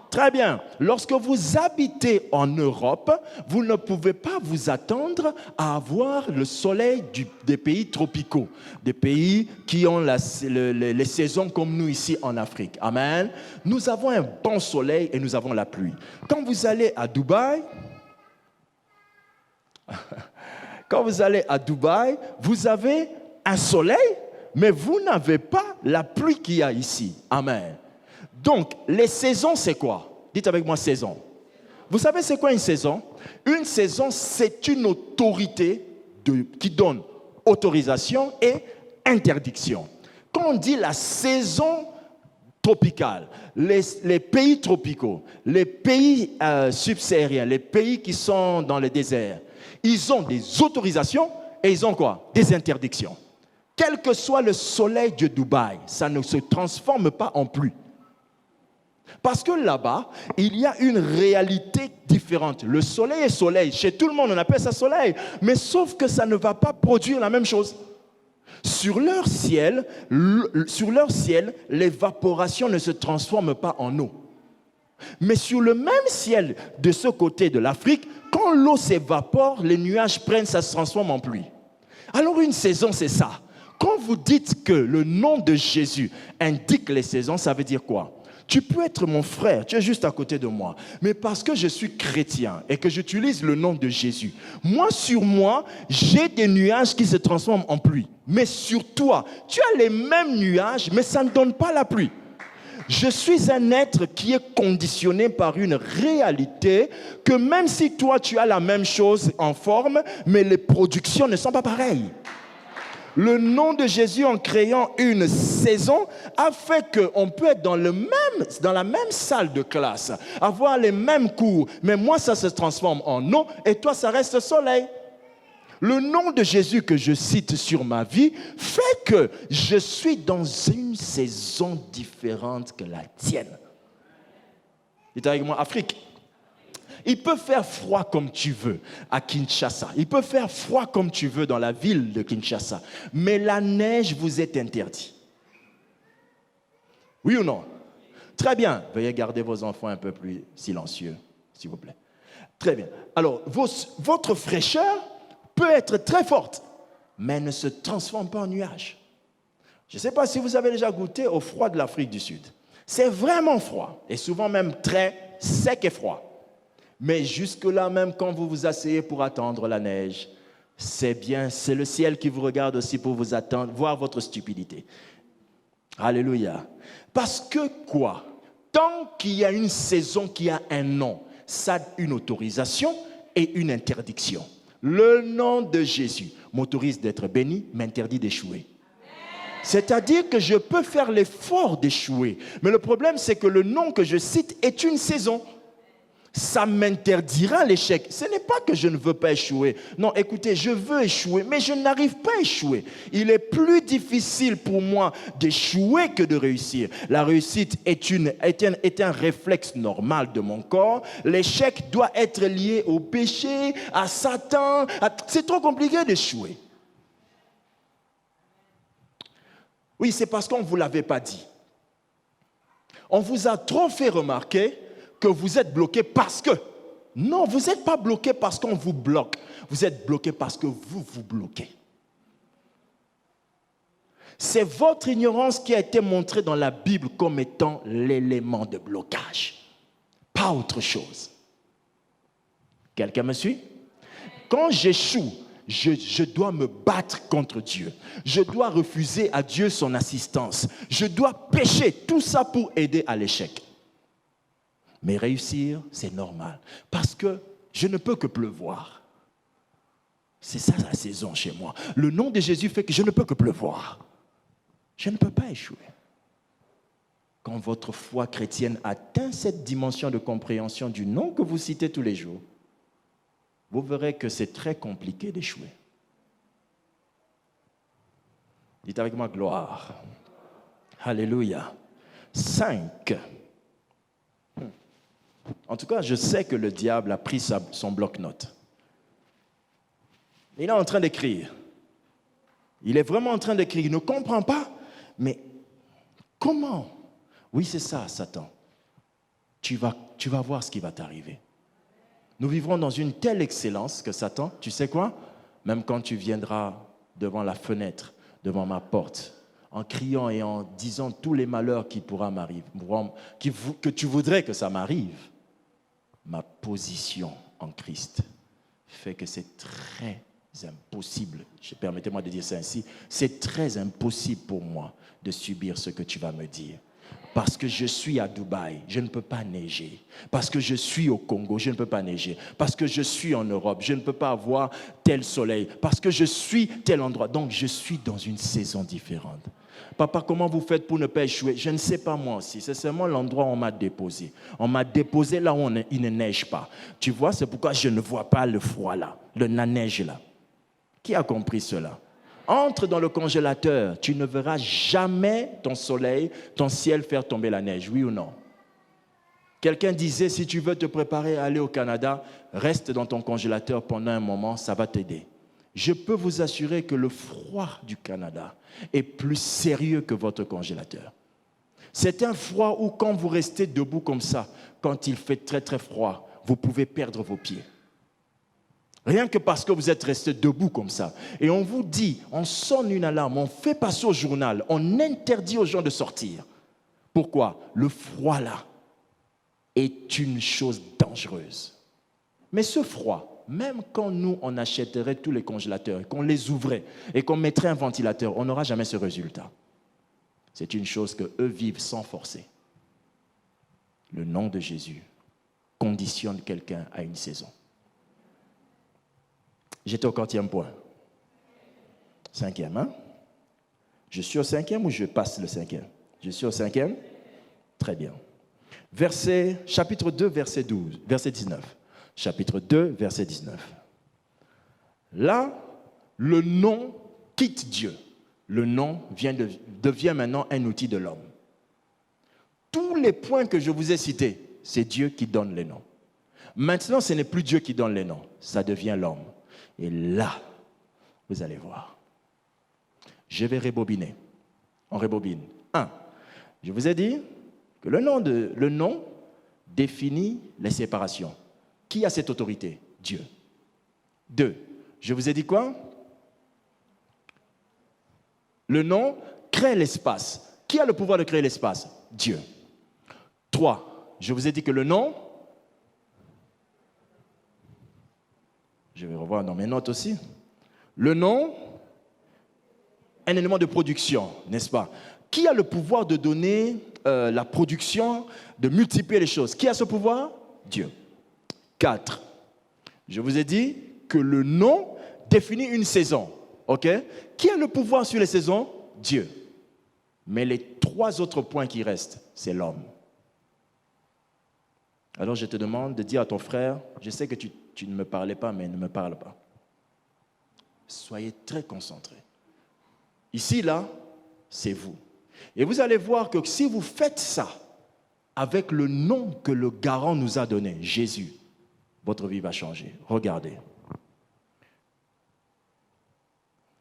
Très bien. Lorsque vous habitez en Europe, vous ne pouvez pas vous attendre à avoir le soleil des pays tropicaux, des pays qui ont les saisons comme nous ici en Afrique. Amen. Nous avons un bon soleil et nous avons la pluie. Quand vous allez à Dubaï, vous avez un soleil, mais vous n'avez pas la pluie qu'il y a ici. Amen. Donc, les saisons, c'est quoi? Dites avec moi saison. Vous savez c'est quoi une saison? Une saison, c'est une autorité qui donne autorisation et interdiction. Quand on dit la saison tropicale, les pays tropicaux, les pays subsahariens, les pays qui sont dans le désert, ils ont des autorisations et ils ont quoi? Des interdictions. Quel que soit le soleil de Dubaï, ça ne se transforme pas en pluie. Parce que là-bas, il y a une réalité différente. Le soleil est soleil. Chez tout le monde, on appelle ça soleil. Mais sauf que ça ne va pas produire la même chose. Sur leur ciel, l'évaporation ne se transforme pas en eau. Mais sur le même ciel de ce côté de l'Afrique, quand l'eau s'évapore, les nuages prennent, ça se transforme en pluie. Alors une saison, c'est ça. Quand vous dites que le nom de Jésus indique les saisons, ça veut dire quoi? Tu peux être mon frère, tu es juste à côté de moi. Mais parce que je suis chrétien et que j'utilise le nom de Jésus, sur moi, j'ai des nuages qui se transforment en pluie. Mais sur toi, tu as les mêmes nuages, mais ça ne donne pas la pluie. Je suis un être qui est conditionné par une réalité que même si toi, tu as la même chose en forme, mais les productions ne sont pas pareilles. Le nom de Jésus, en créant une saison, a fait qu'on peut être dans la même salle de classe, avoir les mêmes cours, mais moi, ça se transforme en eau et toi, ça reste soleil. Le nom de Jésus que je cite sur ma vie fait que je suis dans une saison différente que la tienne. Dites avec moi, Afrique. Il peut faire froid comme tu veux à Kinshasa. Il peut faire froid comme tu veux dans la ville de Kinshasa. Mais la neige vous est interdite. Oui ou non? Très bien. Veuillez garder vos enfants un peu plus silencieux, s'il vous plaît. Très bien. Alors, votre fraîcheur peut être très forte, mais ne se transforme pas en nuage. Je ne sais pas si vous avez déjà goûté au froid de l'Afrique du Sud. C'est vraiment froid, et souvent même très sec et froid. Mais jusque-là, même quand vous vous asseyez pour attendre la neige, c'est bien, c'est le ciel qui vous regarde aussi pour vous attendre, voir votre stupidité. Alléluia. Parce que quoi? Tant qu'il y a une saison qui a un nom, ça a une autorisation et une interdiction. Le nom de Jésus m'autorise d'être béni, m'interdit d'échouer. C'est-à-dire que je peux faire l'effort d'échouer. Mais le problème, c'est que le nom que je cite est une saison. Ça m'interdira l'échec. Ce n'est pas que je ne veux pas échouer. Non, écoutez, je veux échouer, mais je n'arrive pas à échouer. Il est plus difficile pour moi d'échouer que de réussir. La réussite est un réflexe normal de mon corps. L'échec doit être lié au péché, à Satan. C'est trop compliqué d'échouer. Oui, c'est parce qu'on ne vous l'avait pas dit. On vous a trop fait remarquer que vous êtes bloqué parce que. Non, vous n'êtes pas bloqué parce qu'on vous bloque. Vous êtes bloqué parce que vous vous bloquez. C'est votre ignorance qui a été montrée dans la Bible comme étant l'élément de blocage. Pas autre chose. Quelqu'un me suit? Quand j'échoue, je dois me battre contre Dieu. Je dois refuser à Dieu son assistance. Je dois pécher, tout ça pour aider à l'échec. Mais réussir, c'est normal. Parce que je ne peux que pleuvoir. C'est ça la saison chez moi. Le nom de Jésus fait que je ne peux que pleuvoir. Je ne peux pas échouer. Quand votre foi chrétienne atteint cette dimension de compréhension du nom que vous citez tous les jours, vous verrez que c'est très compliqué d'échouer. Dites avec moi gloire. Alléluia. 5. En tout cas, je sais que le diable a pris son bloc-notes. Il est en train d'écrire. Il est vraiment en train d'écrire. Il ne comprend pas. Mais comment? Oui, c'est ça, Satan. Tu vas voir ce qui va t'arriver. Nous vivrons dans une telle excellence que Satan, tu sais quoi? Même quand tu viendras devant la fenêtre, devant ma porte, en criant et en disant tous les malheurs qui pourraient m'arriver, que tu voudrais que ça m'arrive, ma position en Christ fait que c'est très impossible, permettez-moi de dire ça ainsi, c'est très impossible pour moi de subir ce que tu vas me dire. Parce que je suis à Dubaï, je ne peux pas neiger. Parce que je suis au Congo, je ne peux pas neiger. Parce que je suis en Europe, je ne peux pas avoir tel soleil. Parce que je suis tel endroit. Donc je suis dans une saison différente. Papa, comment vous faites pour ne pas échouer? Je ne sais pas moi aussi. C'est seulement l'endroit où on m'a déposé. On m'a déposé là où il ne neige pas. Tu vois, c'est pourquoi je ne vois pas le froid là, la neige là. Qui a compris cela? Entre dans le congélateur, tu ne verras jamais ton soleil, ton ciel faire tomber la neige, oui ou non? Quelqu'un disait, si tu veux te préparer à aller au Canada, reste dans ton congélateur pendant un moment, ça va t'aider. Je peux vous assurer que le froid du Canada est plus sérieux que votre congélateur. C'est un froid où quand vous restez debout comme ça, quand il fait très très froid, vous pouvez perdre vos pieds. Rien que parce que vous êtes resté debout comme ça. Et on vous dit, on sonne une alarme, on fait passer au journal, on interdit aux gens de sortir. Pourquoi? Le froid là est une chose dangereuse. Mais ce froid, même quand nous, on achèterait tous les congélateurs, qu'on les ouvrait et qu'on mettrait un ventilateur, on n'aura jamais ce résultat. C'est une chose qu'eux vivent sans forcer. Le nom de Jésus conditionne quelqu'un à une saison. J'étais au 4e point. 5e, hein? Je suis au 5e ou je passe le 5e? Je suis au 5e? Très bien. Chapitre 2, verset 19. Chapitre 2, verset 19. Là, le nom quitte Dieu. Le nom devient maintenant un outil de l'homme. Tous les points que je vous ai cités, c'est Dieu qui donne les noms. Maintenant, ce n'est plus Dieu qui donne les noms, ça devient l'homme. Et là, vous allez voir. Je vais rebobiner. On rebobine. 1. Je vous ai dit que le nom définit les séparations. Qui a cette autorité? Dieu. 2. Je vous ai dit quoi? Le nom crée l'espace. Qui a le pouvoir de créer l'espace? Dieu. 3. Je vous ai dit que le nom, je vais revoir dans mes notes aussi, le nom, un élément de production, n'est-ce pas? Qui a le pouvoir de donner la production, de multiplier les choses? Qui a ce pouvoir? Dieu. 4. Je vous ai dit que le nom définit une saison. Ok? Qui a le pouvoir sur les saisons? Dieu. Mais les 3 autres points qui restent, c'est l'homme. Alors je te demande de dire à ton frère, je sais que tu ne me parlais pas, mais ne me parle pas. Soyez très concentrés. Ici, là, c'est vous. Et vous allez voir que si vous faites ça avec le nom que le garant nous a donné, Jésus, votre vie va changer. Regardez.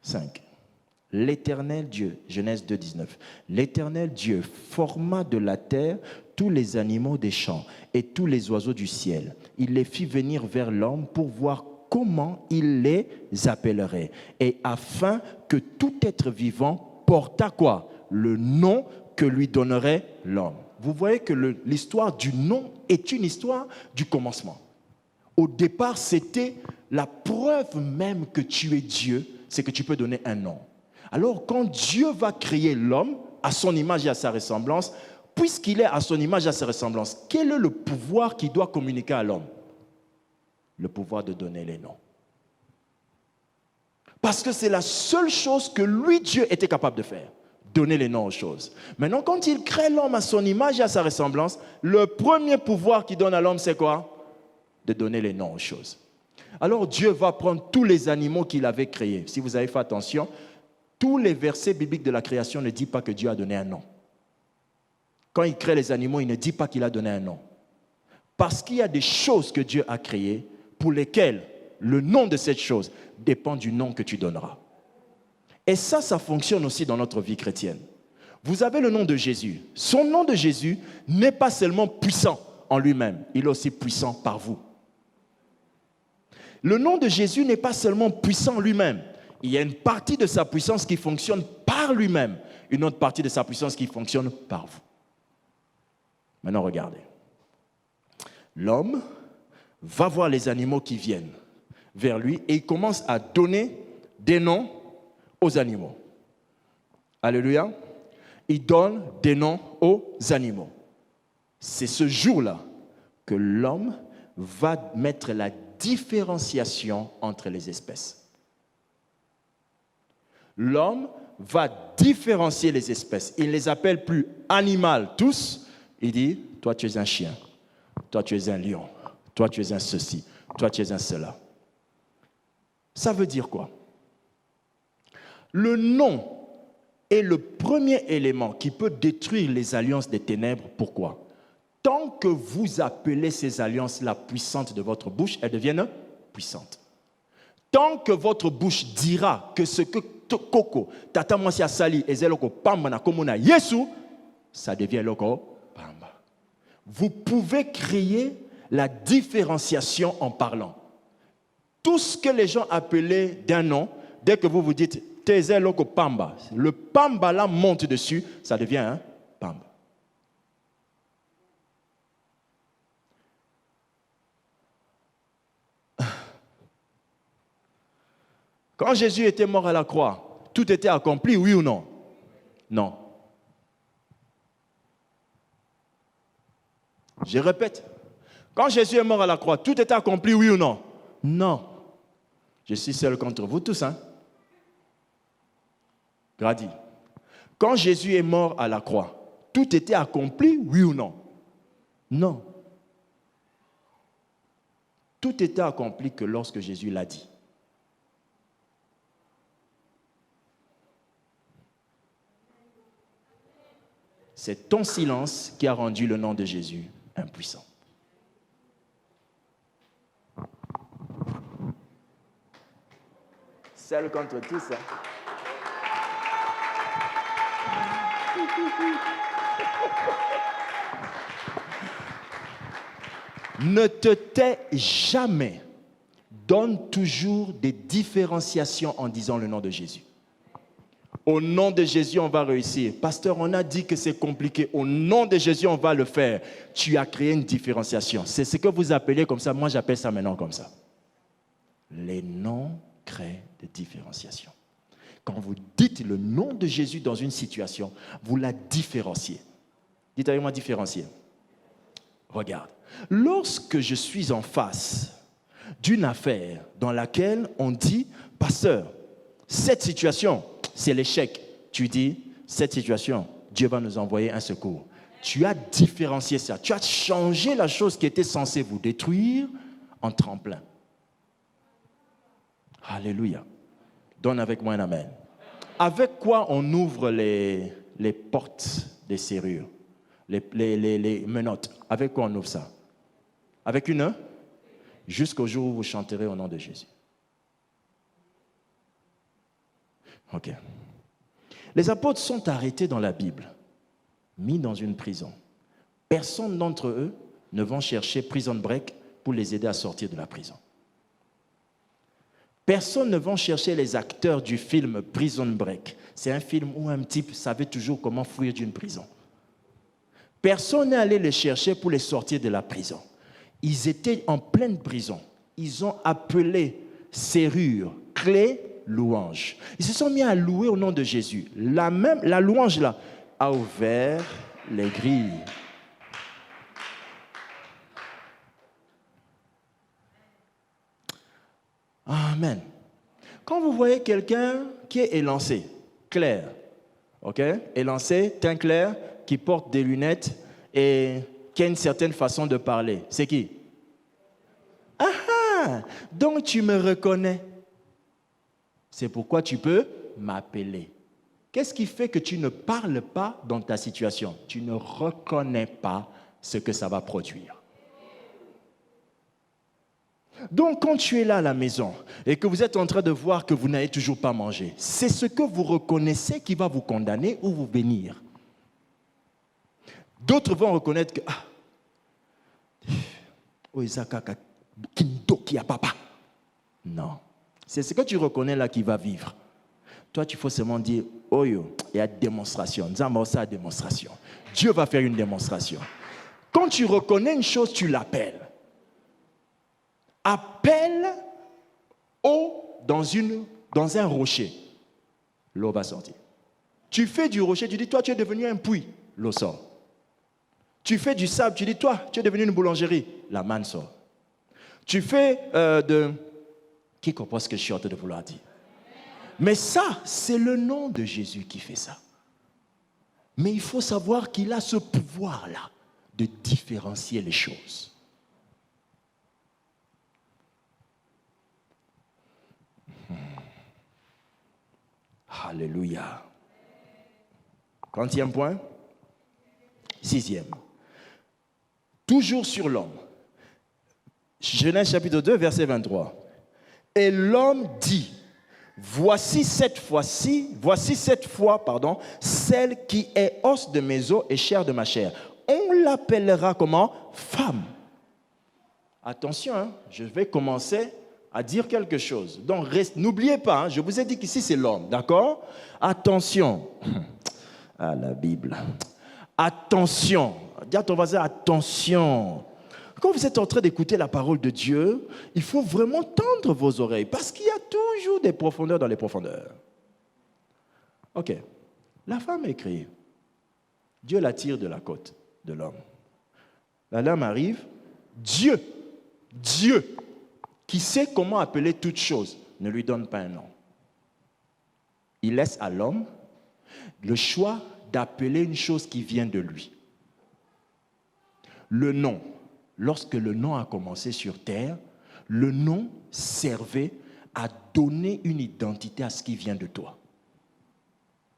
5. L'Éternel Dieu, Genèse 2, 19. L'Éternel Dieu forma de la terre tous les animaux des champs et tous les oiseaux du ciel. Il les fit venir vers l'homme pour voir comment il les appellerait. Et afin que tout être vivant portât quoi? Le nom que lui donnerait l'homme. Vous voyez que l'histoire du nom est une histoire du commencement. Au départ, c'était la preuve même que tu es Dieu, c'est que tu peux donner un nom. Alors, quand Dieu va créer l'homme à son image et à sa ressemblance, puisqu'il est à son image et à sa ressemblance, quel est le pouvoir qu'il doit communiquer à l'homme? Le pouvoir de donner les noms. Parce que c'est la seule chose que lui, Dieu, était capable de faire. Donner les noms aux choses. Maintenant, quand il crée l'homme à son image et à sa ressemblance, le premier pouvoir qu'il donne à l'homme, c'est quoi? De donner les noms aux choses. Alors Dieu va prendre tous les animaux qu'il avait créés. Si vous avez fait attention, tous les versets bibliques de la création ne disent pas que Dieu a donné un nom. Quand il crée les animaux, il ne dit pas qu'il a donné un nom. Parce qu'il y a des choses que Dieu a créées pour lesquelles le nom de cette chose dépend du nom que tu donneras. Et ça fonctionne aussi dans notre vie chrétienne. Vous avez le nom de Jésus. Son nom de Jésus n'est pas seulement puissant en lui-même, il est aussi puissant par vous. Le nom de Jésus n'est pas seulement puissant en lui-même. Il y a une partie de sa puissance qui fonctionne par lui-même, une autre partie de sa puissance qui fonctionne par vous. Maintenant, regardez. L'homme va voir les animaux qui viennent vers lui et il commence à donner des noms aux animaux. Alléluia. Il donne des noms aux animaux. C'est ce jour-là que l'homme va mettre la différenciation entre les espèces. L'homme va différencier les espèces. Il ne les appelle plus animales tous. Il dit, toi tu es un chien, toi tu es un lion, toi tu es un ceci, toi tu es un cela. Ça veut dire quoi? Le nom est le premier élément qui peut détruire les alliances des ténèbres. Pourquoi? Tant que vous appelez ces alliances-là puissantes de votre bouche, elles deviennent puissantes. Tant que votre bouche dira que ce que Koko, Tata Mwasi Asali, Ezeloko, Pamba, Komuna, Yesu, ça devient Loko, Pamba. Vous pouvez créer la différenciation en parlant. Tout ce que les gens appelaient d'un nom, dès que vous vous dites Ezeloko, Pamba, le Pamba là monte dessus, ça devient un Pamba. Quand Jésus était mort à la croix, tout était accompli, oui ou non? Non. Je répète, quand Jésus est mort à la croix, tout était accompli, oui ou non? Non. Je suis seul contre vous tous, hein? Grady. Quand Jésus est mort à la croix, tout était accompli, oui ou non? Non. Tout était accompli que lorsque Jésus l'a dit. C'est ton silence qui a rendu le nom de Jésus impuissant. Seul contre tous. Hein? Ne te tais jamais. Donne toujours des différenciations en disant le nom de Jésus. Au nom de Jésus, on va réussir. Pasteur, on a dit que c'est compliqué. Au nom de Jésus, on va le faire. Tu as créé une différenciation. C'est ce que vous appelez comme ça. Moi, j'appelle ça maintenant comme ça. Les noms créent des différenciations. Quand vous dites le nom de Jésus dans une situation, vous la différenciez. Dites avec moi différencier. Regarde. Lorsque je suis en face d'une affaire dans laquelle on dit, pasteur, cette situation, c'est l'échec. Tu dis, cette situation, Dieu va nous envoyer un secours. Tu as différencié ça. Tu as changé la chose qui était censée vous détruire en tremplin. Alléluia. Donne avec moi un amen. Avec quoi on ouvre les portes des serrures, les menottes? Avec quoi on ouvre ça? Avec une? Jusqu'au jour où vous chanterez au nom de Jésus. Ok. Les apôtres sont arrêtés dans la Bible, mis dans une prison. Personne d'entre eux ne va chercher Prison Break pour les aider à sortir de la prison. Personne ne va chercher les acteurs du film Prison Break. C'est un film où un type savait toujours comment fuir d'une prison. Personne n'est allé les chercher pour les sortir de la prison. Ils étaient en pleine prison. Ils ont appelé serrure, clé, louange. Ils se sont mis à louer au nom de Jésus. La louange là a ouvert les grilles. Amen. Quand vous voyez quelqu'un qui est élancé, clair, ok, élancé, teint clair, qui porte des lunettes et qui a une certaine façon de parler, c'est qui? Ah, donc tu me reconnais. C'est pourquoi tu peux m'appeler. Qu'est-ce qui fait que tu ne parles pas dans ta situation? Tu ne reconnais pas ce que ça va produire. Donc, quand tu es là à la maison et que vous êtes en train de voir que vous n'avez toujours pas mangé, c'est ce que vous reconnaissez qui va vous condamner ou vous bénir. D'autres vont reconnaître que non, c'est ce que tu reconnais là qui va vivre. Toi, tu faut seulement dire, oh yo, il y a démonstration. Démonstration. Dieu va faire une démonstration. Quand tu reconnais une chose, tu l'appelles. Appelle eau dans un rocher. L'eau va sortir. Tu fais du rocher, tu dis, toi, tu es devenu un puits. L'eau sort. Tu fais du sable, tu dis, toi, tu es devenu une boulangerie. La manne sort. Tu fais Qui comprend ce que je suis en train de vouloir dire? Mais ça, c'est le nom de Jésus qui fait ça. Mais il faut savoir qu'il a ce pouvoir-là de différencier les choses. Alléluia. Quantième point? 6e. Toujours sur l'homme. Genèse chapitre 2, verset 23. Et l'homme dit, voici cette fois, celle qui est os de mes os et chair de ma chair. On l'appellera comment? Femme. Attention, hein, je vais commencer à dire quelque chose. Donc, n'oubliez pas, hein, je vous ai dit qu'ici c'est l'homme, d'accord? Attention. Ah, la Bible. Attention. Dis à ton voisin, attention. Quand vous êtes en train d'écouter la parole de Dieu, il faut vraiment tendre vos oreilles parce qu'il y a toujours des profondeurs dans les profondeurs. Ok. La femme écrit. Dieu la tire de la côte de l'homme. La lame arrive. Dieu, qui sait comment appeler toute chose, ne lui donne pas un nom. Il laisse à l'homme le choix d'appeler une chose qui vient de lui. Le nom. Lorsque le nom a commencé sur terre, le nom servait à donner une identité à ce qui vient de toi.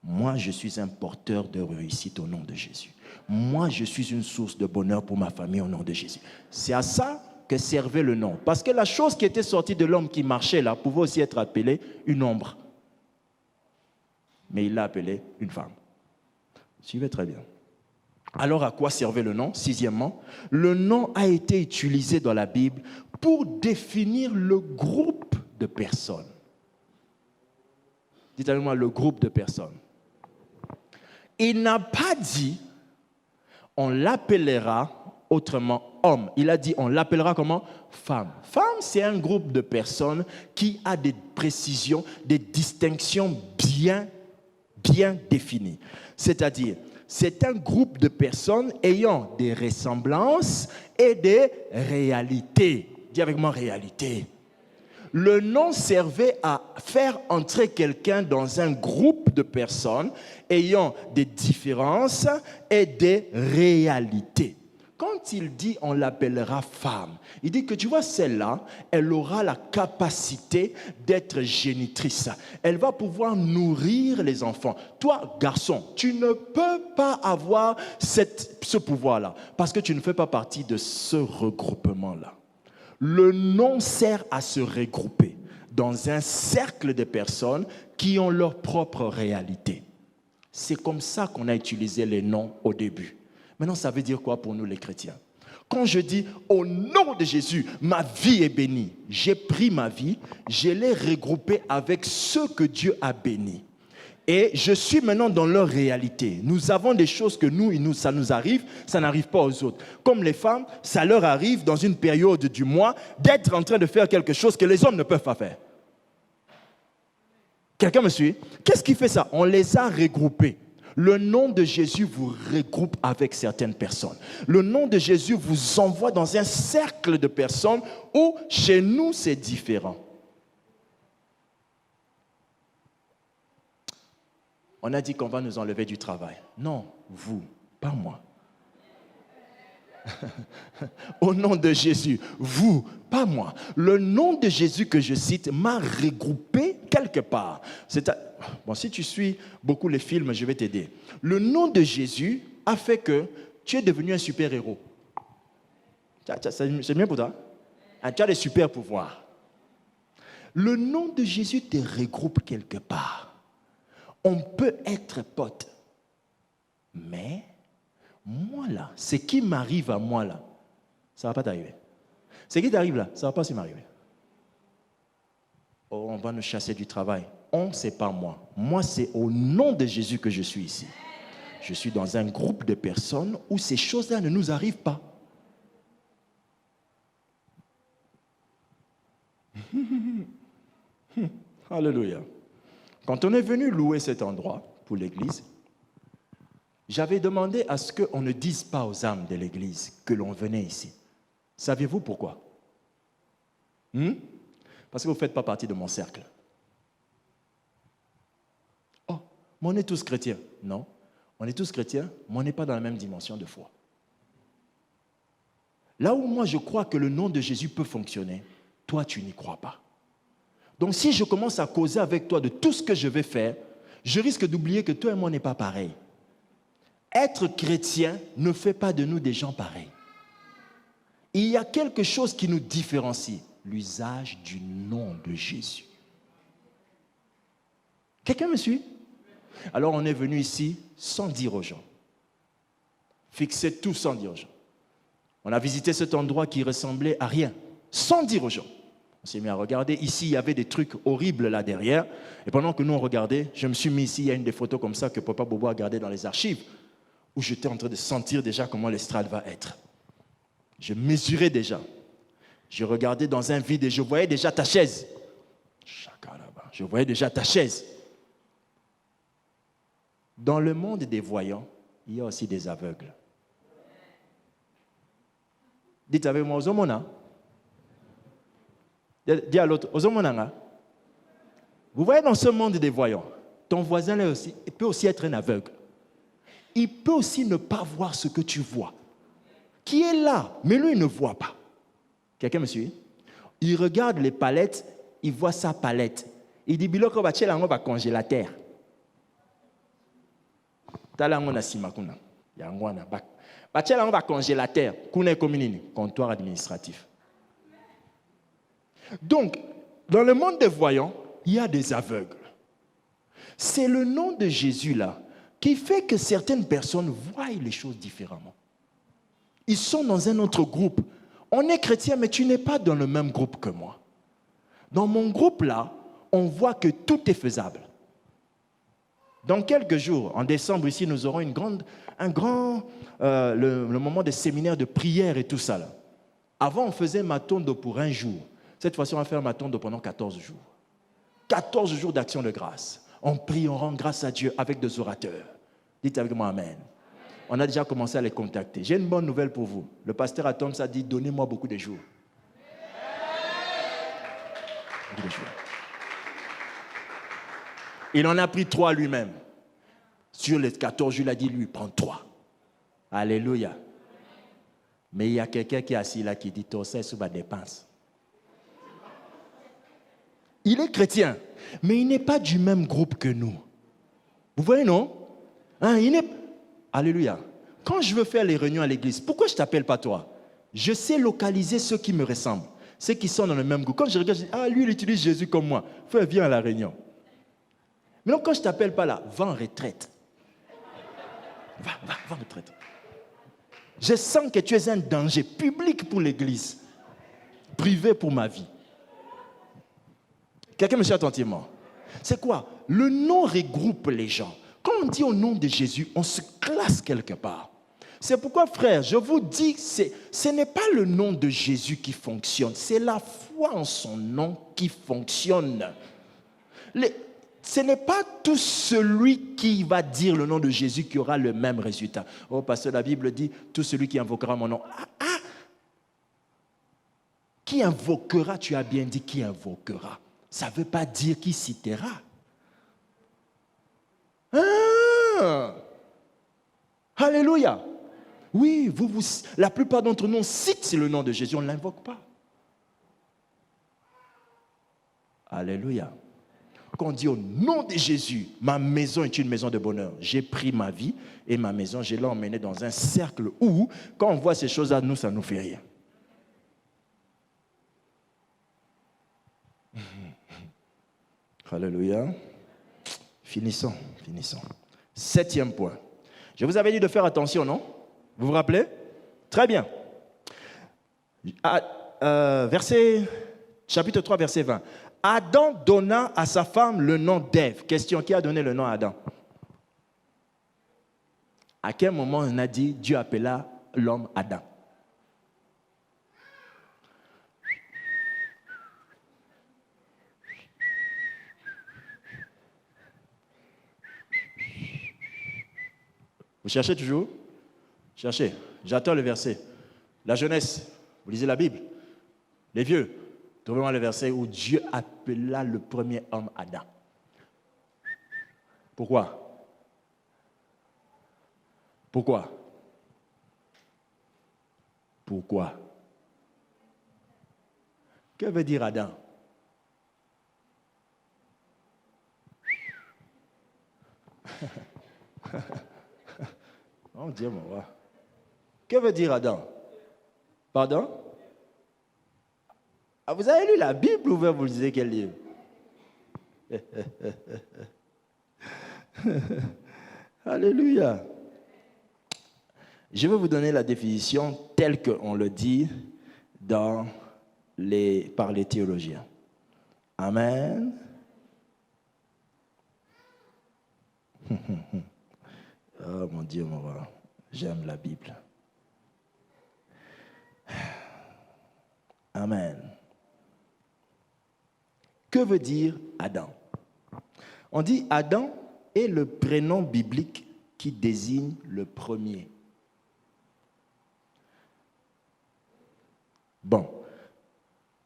Moi, je suis un porteur de réussite au nom de Jésus. Moi, je suis une source de bonheur pour ma famille au nom de Jésus. C'est à ça que servait le nom. Parce que la chose qui était sortie de l'homme qui marchait là pouvait aussi être appelée une ombre. Mais il l'a appelée une femme. Suivez très bien. Alors à quoi servait le nom? 6e, le nom a été utilisé dans la Bible pour définir le groupe de personnes. Dites avec moi le groupe de personnes. Il n'a pas dit on l'appellera autrement homme. Il a dit on l'appellera comment? Femme. Femme, c'est un groupe de personnes qui a des précisions, des distinctions bien définies. C'est-à-dire, c'est un groupe de personnes ayant des ressemblances et des réalités. Dis avec moi réalité. Le nom servait à faire entrer quelqu'un dans un groupe de personnes ayant des différences et des réalités. Quand il dit on l'appellera femme, il dit que tu vois celle-là, elle aura la capacité d'être génitrice. Elle va pouvoir nourrir les enfants. Toi, garçon, tu ne peux pas avoir ce pouvoir-là parce que tu ne fais pas partie de ce regroupement-là. Le nom sert à se regrouper dans un cercle de personnes qui ont leur propre réalité. C'est comme ça qu'on a utilisé les noms au début. Maintenant, ça veut dire quoi pour nous les chrétiens? Quand je dis au nom de Jésus, ma vie est bénie, j'ai pris ma vie, je l'ai regroupée avec ceux que Dieu a bénis. Et je suis maintenant dans leur réalité. Nous avons des choses que ça nous arrive, ça n'arrive pas aux autres. Comme les femmes, ça leur arrive dans une période du mois d'être en train de faire quelque chose que les hommes ne peuvent pas faire. Quelqu'un me suit? Qu'est-ce qui fait ça? On les a regroupés. Le nom de Jésus vous regroupe avec certaines personnes. Le nom de Jésus vous envoie dans un cercle de personnes où chez nous c'est différent. On a dit qu'on va nous enlever du travail. Non, vous, pas moi. Au nom de Jésus, vous, pas moi. Le nom de Jésus que je cite m'a regroupé quelque part. Bon, si tu suis beaucoup les films, je vais t'aider. Le nom de Jésus a fait que tu es devenu un super-héros. C'est bien pour toi? Tu as des super pouvoirs. Le nom de Jésus te regroupe quelque part. On peut être pote, mais moi là, ce qui m'arrive à moi là, ça ne va pas t'arriver. Ce qui t'arrive là, ça ne va pas aussi m'arriver. Oh, on va nous chasser du travail. C'est pas moi. Moi, c'est au nom de Jésus que je suis ici. Je suis dans un groupe de personnes où ces choses-là ne nous arrivent pas. Alléluia. Quand on est venu louer cet endroit pour l'église, j'avais demandé à ce qu'on ne dise pas aux âmes de l'église que l'on venait ici. Saviez-vous pourquoi? Parce que vous ne faites pas partie de mon cercle. Oh, mais on est tous chrétiens. Non, on est tous chrétiens, mais on n'est pas dans la même dimension de foi. Là où moi je crois que le nom de Jésus peut fonctionner, toi tu n'y crois pas. Donc si je commence à causer avec toi de tout ce que je vais faire, je risque d'oublier que toi et moi n'est pas pareil. Être chrétien ne fait pas de nous des gens pareils. Il y a quelque chose qui nous différencie, l'usage du nom de Jésus. Quelqu'un me suit? Alors on est venu ici sans dire aux gens. Fixer tout sans dire aux gens. On a visité cet endroit qui ressemblait à rien, sans dire aux gens. On s'est mis à regarder. Ici, il y avait des trucs horribles là derrière. Et pendant que nous, on regardait, je me suis mis ici. Il y a une des photos comme ça que Papa Bobo a gardées dans les archives, où j'étais en train de sentir déjà comment l'estrade va être. Je mesurais déjà. Je regardais dans un vide et je voyais déjà ta chaise. Je voyais déjà ta chaise. Dans le monde des voyants, il y a aussi des aveugles. Dites avec moi, Ozomona. Dis à l'autre, Ozomonanga. Vous voyez dans ce monde des voyants, ton voisin là aussi, il peut aussi être un aveugle. Il peut aussi ne pas voir ce que tu vois. Qui est là, mais lui il ne voit pas. Quelqu'un me suit? Il regarde les palettes, il voit sa palette. Il dit, Biloko va tchela ngo va congélateur. Tala ngo na simakuna. Yangwana ba. Ba tchela ngo va congélateur. Kuna kominini, comptoir administratif. Donc, dans le monde des voyants, il y a des aveugles. C'est le nom de Jésus là qui fait que certaines personnes voient les choses différemment. Ils sont dans un autre groupe. On est chrétien, mais tu n'es pas dans le même groupe que moi. Dans mon groupe là, on voit que tout est faisable. Dans quelques jours, en décembre ici, nous aurons le moment de séminaire de prière et tout ça. Là. Avant, on faisait Matondo pour un jour. Cette fois-ci, on va faire Matondo pendant 14 jours. 14 jours d'action de grâce. On prie, on rend grâce à Dieu avec des orateurs. Dites avec moi Amen. On a déjà commencé à les contacter. J'ai une bonne nouvelle pour vous. Le pasteur Atoms a dit, donnez-moi beaucoup de jours. Beaucoup de jours. Il en a pris 3 lui-même. Sur les 14 jours, il a dit, lui, prends 3. Alléluia. Mais il y a quelqu'un qui est assis là qui dit, toi, c'est sous ma dépense. Il est chrétien, mais il n'est pas du même groupe que nous. Vous voyez, non? Hein, Alléluia. Quand je veux faire les réunions à l'église, pourquoi je ne t'appelle pas toi? Je sais localiser ceux qui me ressemblent, ceux qui sont dans le même groupe. Quand je regarde, je dis, ah, lui, il utilise Jésus comme moi. Frère, viens à la réunion. Mais non, quand je ne t'appelle pas là, va en retraite. Va en retraite. Je sens que tu es un danger public pour l'église, privé pour ma vie. Quelqu'un me suit attentivement. C'est quoi? Le nom regroupe les gens. Quand on dit au nom de Jésus, on se classe quelque part. C'est pourquoi, frère, je vous dis, ce n'est pas le nom de Jésus qui fonctionne, c'est la foi en son nom qui fonctionne. Ce n'est pas tout celui qui va dire le nom de Jésus qui aura le même résultat. Oh, parce que la Bible dit, tout celui qui invoquera mon nom. Qui invoquera, tu as bien dit qui invoquera. Ça ne veut pas dire qui citera. Alléluia. Oui, la plupart d'entre nous, on cite le nom de Jésus, on ne l'invoque pas. Alléluia. Quand on dit au nom de Jésus, ma maison est une maison de bonheur. J'ai pris ma vie et ma maison, je l'ai emmenée dans un cercle où, quand on voit ces choses-là, nous, ça ne nous fait rien. Alléluia. Finissons. 7e point. Je vous avais dit de faire attention, non? Vous vous rappelez? Très bien. Chapitre 3, verset 20. Adam donna à sa femme le nom d'Ève. Question, qui a donné le nom à Adam? À quel moment on a dit Dieu appela l'homme Adam? Vous cherchez toujours? Cherchez. J'attends le verset. La jeunesse, vous lisez la Bible. Les vieux, trouvez-moi le verset où Dieu appela le premier homme Adam. Pourquoi? Pourquoi? Pourquoi? Que veut dire Adam? Oh Dieu, mon roi. Que veut dire Adam? Pardon? Ah, vous avez lu la Bible ou vous lisez quel livre? Alléluia. Je vais vous donner la définition telle qu'on le dit par les théologiens. Amen. Oh mon Dieu, mon roi, j'aime la Bible. Amen. Que veut dire Adam? On dit Adam est le prénom biblique qui désigne le premier. Bon,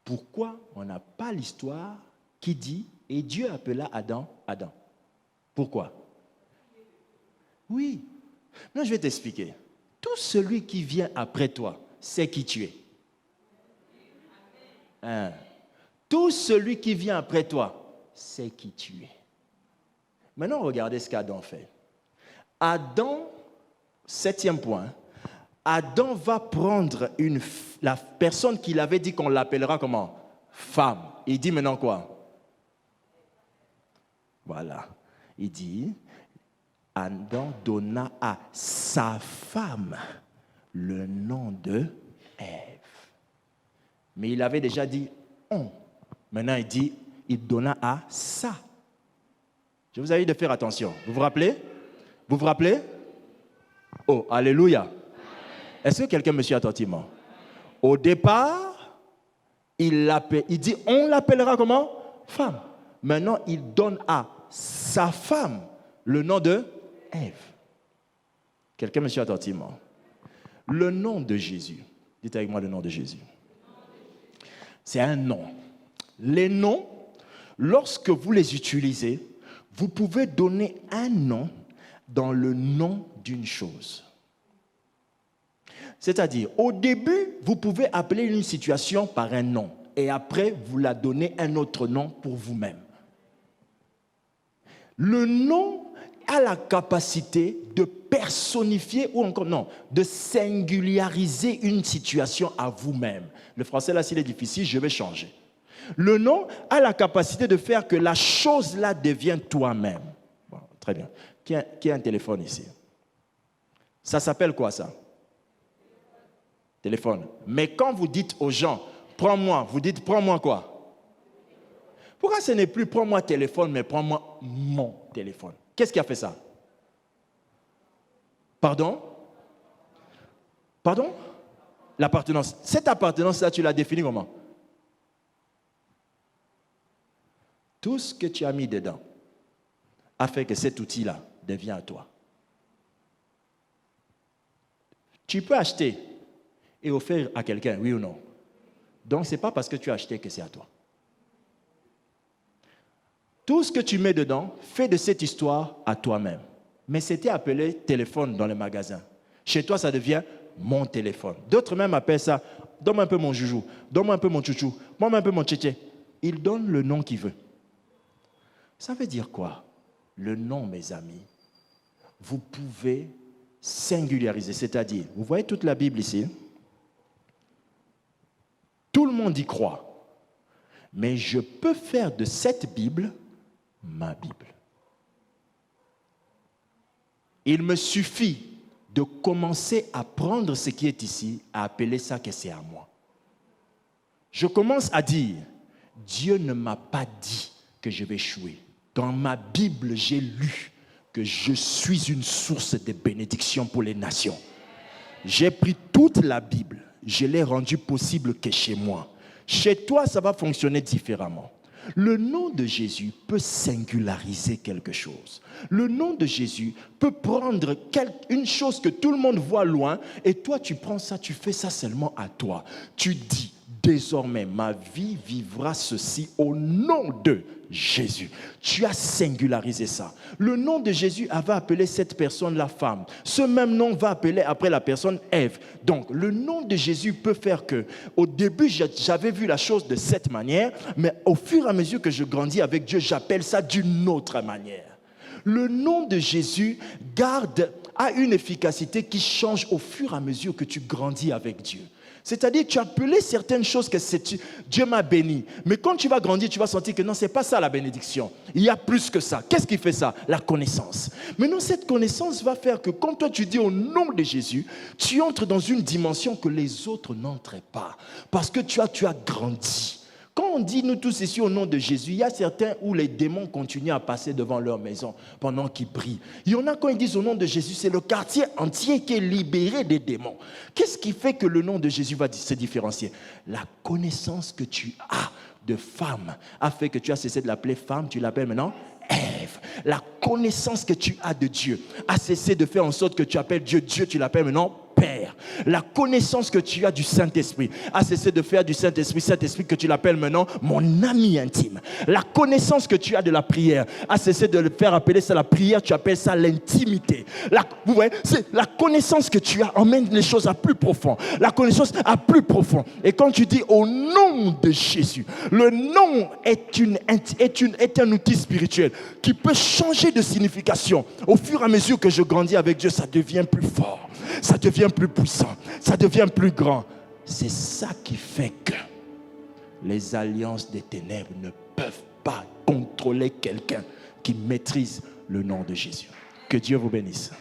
pourquoi on n'a pas l'histoire qui dit « Et Dieu appela Adam, Adam ». Pourquoi? Oui. Non, je vais t'expliquer. Tout celui qui vient après toi, c'est qui tu es. Hein? Tout celui qui vient après toi, c'est qui tu es. Maintenant, regardez ce qu'Adam fait. Adam, 7e point, Adam va prendre la personne qu'il avait dit qu'on l'appellera comment? Femme. Il dit maintenant quoi? Voilà. Il dit, Adam donna à sa femme le nom de Ève. Mais il avait déjà dit on. Maintenant, il dit, il donna à sa. Je vous avais dit de faire attention. Vous vous rappelez? Vous vous rappelez? Oh, alléluia. Est-ce que quelqu'un me suit attentivement? Au départ, il dit, on l'appellera comment? Femme. Maintenant, il donne à sa femme le nom de Ève. Quelqu'un me suit attentivement? Le nom de Jésus. Dites avec moi le nom de Jésus. C'est un nom. Les noms, lorsque vous les utilisez, vous pouvez donner un nom dans le nom d'une chose. C'est-à-dire, au début, vous pouvez appeler une situation par un nom et après, vous la donnez un autre nom pour vous-même. Le nom a la capacité de personnifier ou encore non, de singulariser une situation à vous-même. Le français là, s'il est difficile, je vais changer. Le nom a la capacité de faire que la chose là devienne toi-même. Bon, très bien. Qui a un téléphone ici? Ça s'appelle quoi ça? Téléphone. Mais quand vous dites aux gens, prends-moi, vous dites prends-moi quoi? Pourquoi ce n'est plus prends-moi téléphone, mais prends-moi mon téléphone? Qu'est-ce qui a fait ça? Pardon? Pardon? L'appartenance. Cette appartenance-là, tu l'as définie comment? Tout ce que tu as mis dedans a fait que cet outil-là devient à toi. Tu peux acheter et offrir à quelqu'un, oui ou non? Donc, ce n'est pas parce que tu as acheté que c'est à toi. Tout ce que tu mets dedans, fais de cette histoire à toi-même. Mais c'était appelé téléphone dans les magasins. Chez toi, ça devient mon téléphone. D'autres même appellent ça, donne-moi un peu mon joujou, donne-moi un peu mon chouchou, donne-moi un peu mon tchétché. Il donne le nom qu'il veut. Ça veut dire quoi? Le nom, mes amis, vous pouvez singulariser. C'est-à-dire, vous voyez toute la Bible ici? Tout le monde y croit. Mais je peux faire de cette Bible ma Bible. Il me suffit de commencer à prendre ce qui est ici, à appeler ça que c'est à moi. Je commence à dire, Dieu ne m'a pas dit que je vais échouer. Dans ma Bible, j'ai lu que je suis une source de bénédiction pour les nations. J'ai pris toute la Bible, je l'ai rendue possible que chez moi. Chez toi, ça va fonctionner différemment. Le nom de Jésus peut singulariser quelque chose. Le nom de Jésus peut prendre une chose que tout le monde voit loin et toi, tu prends ça, tu fais ça seulement à toi. Tu dis, désormais, ma vie vivra ceci au nom de Jésus. Tu as singularisé ça. Le nom de Jésus va appeler cette personne la femme. Ce même nom va appeler après la personne Ève. Donc, le nom de Jésus peut faire que, au début, j'avais vu la chose de cette manière, mais au fur et à mesure que je grandis avec Dieu, j'appelle ça d'une autre manière. Le nom de Jésus a une efficacité qui change au fur et à mesure que tu grandis avec Dieu. C'est-à-dire, tu as appelé certaines choses que Dieu m'a béni. Mais quand tu vas grandir, tu vas sentir que non, ce n'est pas ça la bénédiction. Il y a plus que ça. Qu'est-ce qui fait ça? La connaissance. Maintenant, cette connaissance va faire que quand toi tu dis au nom de Jésus, tu entres dans une dimension que les autres n'entraient pas. Parce que tu as grandi. Quand on dit nous tous ici au nom de Jésus, il y a certains où les démons continuent à passer devant leur maison pendant qu'ils prient. Il y en a quand ils disent au nom de Jésus, c'est le quartier entier qui est libéré des démons. Qu'est-ce qui fait que le nom de Jésus va se différencier? La connaissance que tu as de femme a fait que tu as cessé de l'appeler femme, tu l'appelles maintenant Ève. La connaissance que tu as de Dieu a cessé de faire en sorte que tu appelles Dieu, tu l'appelles maintenant Père. La connaissance que tu as du Saint-Esprit a cessé de faire du Saint-Esprit que tu l'appelles maintenant mon ami intime. La connaissance que tu as de la prière a cessé de le faire appeler ça la prière, tu appelles ça l'intimité. Vous voyez, c'est la connaissance que tu as emmène les choses à plus profond. La connaissance à plus profond. Et quand tu dis au nom de Jésus, le nom est un outil spirituel qui peut changer de signification. Au fur et à mesure que je grandis avec Dieu, ça devient plus fort. Ça devient plus puissant, ça devient plus grand. C'est ça qui fait que les alliances des ténèbres ne peuvent pas contrôler quelqu'un qui maîtrise le nom de Jésus. Que Dieu vous bénisse.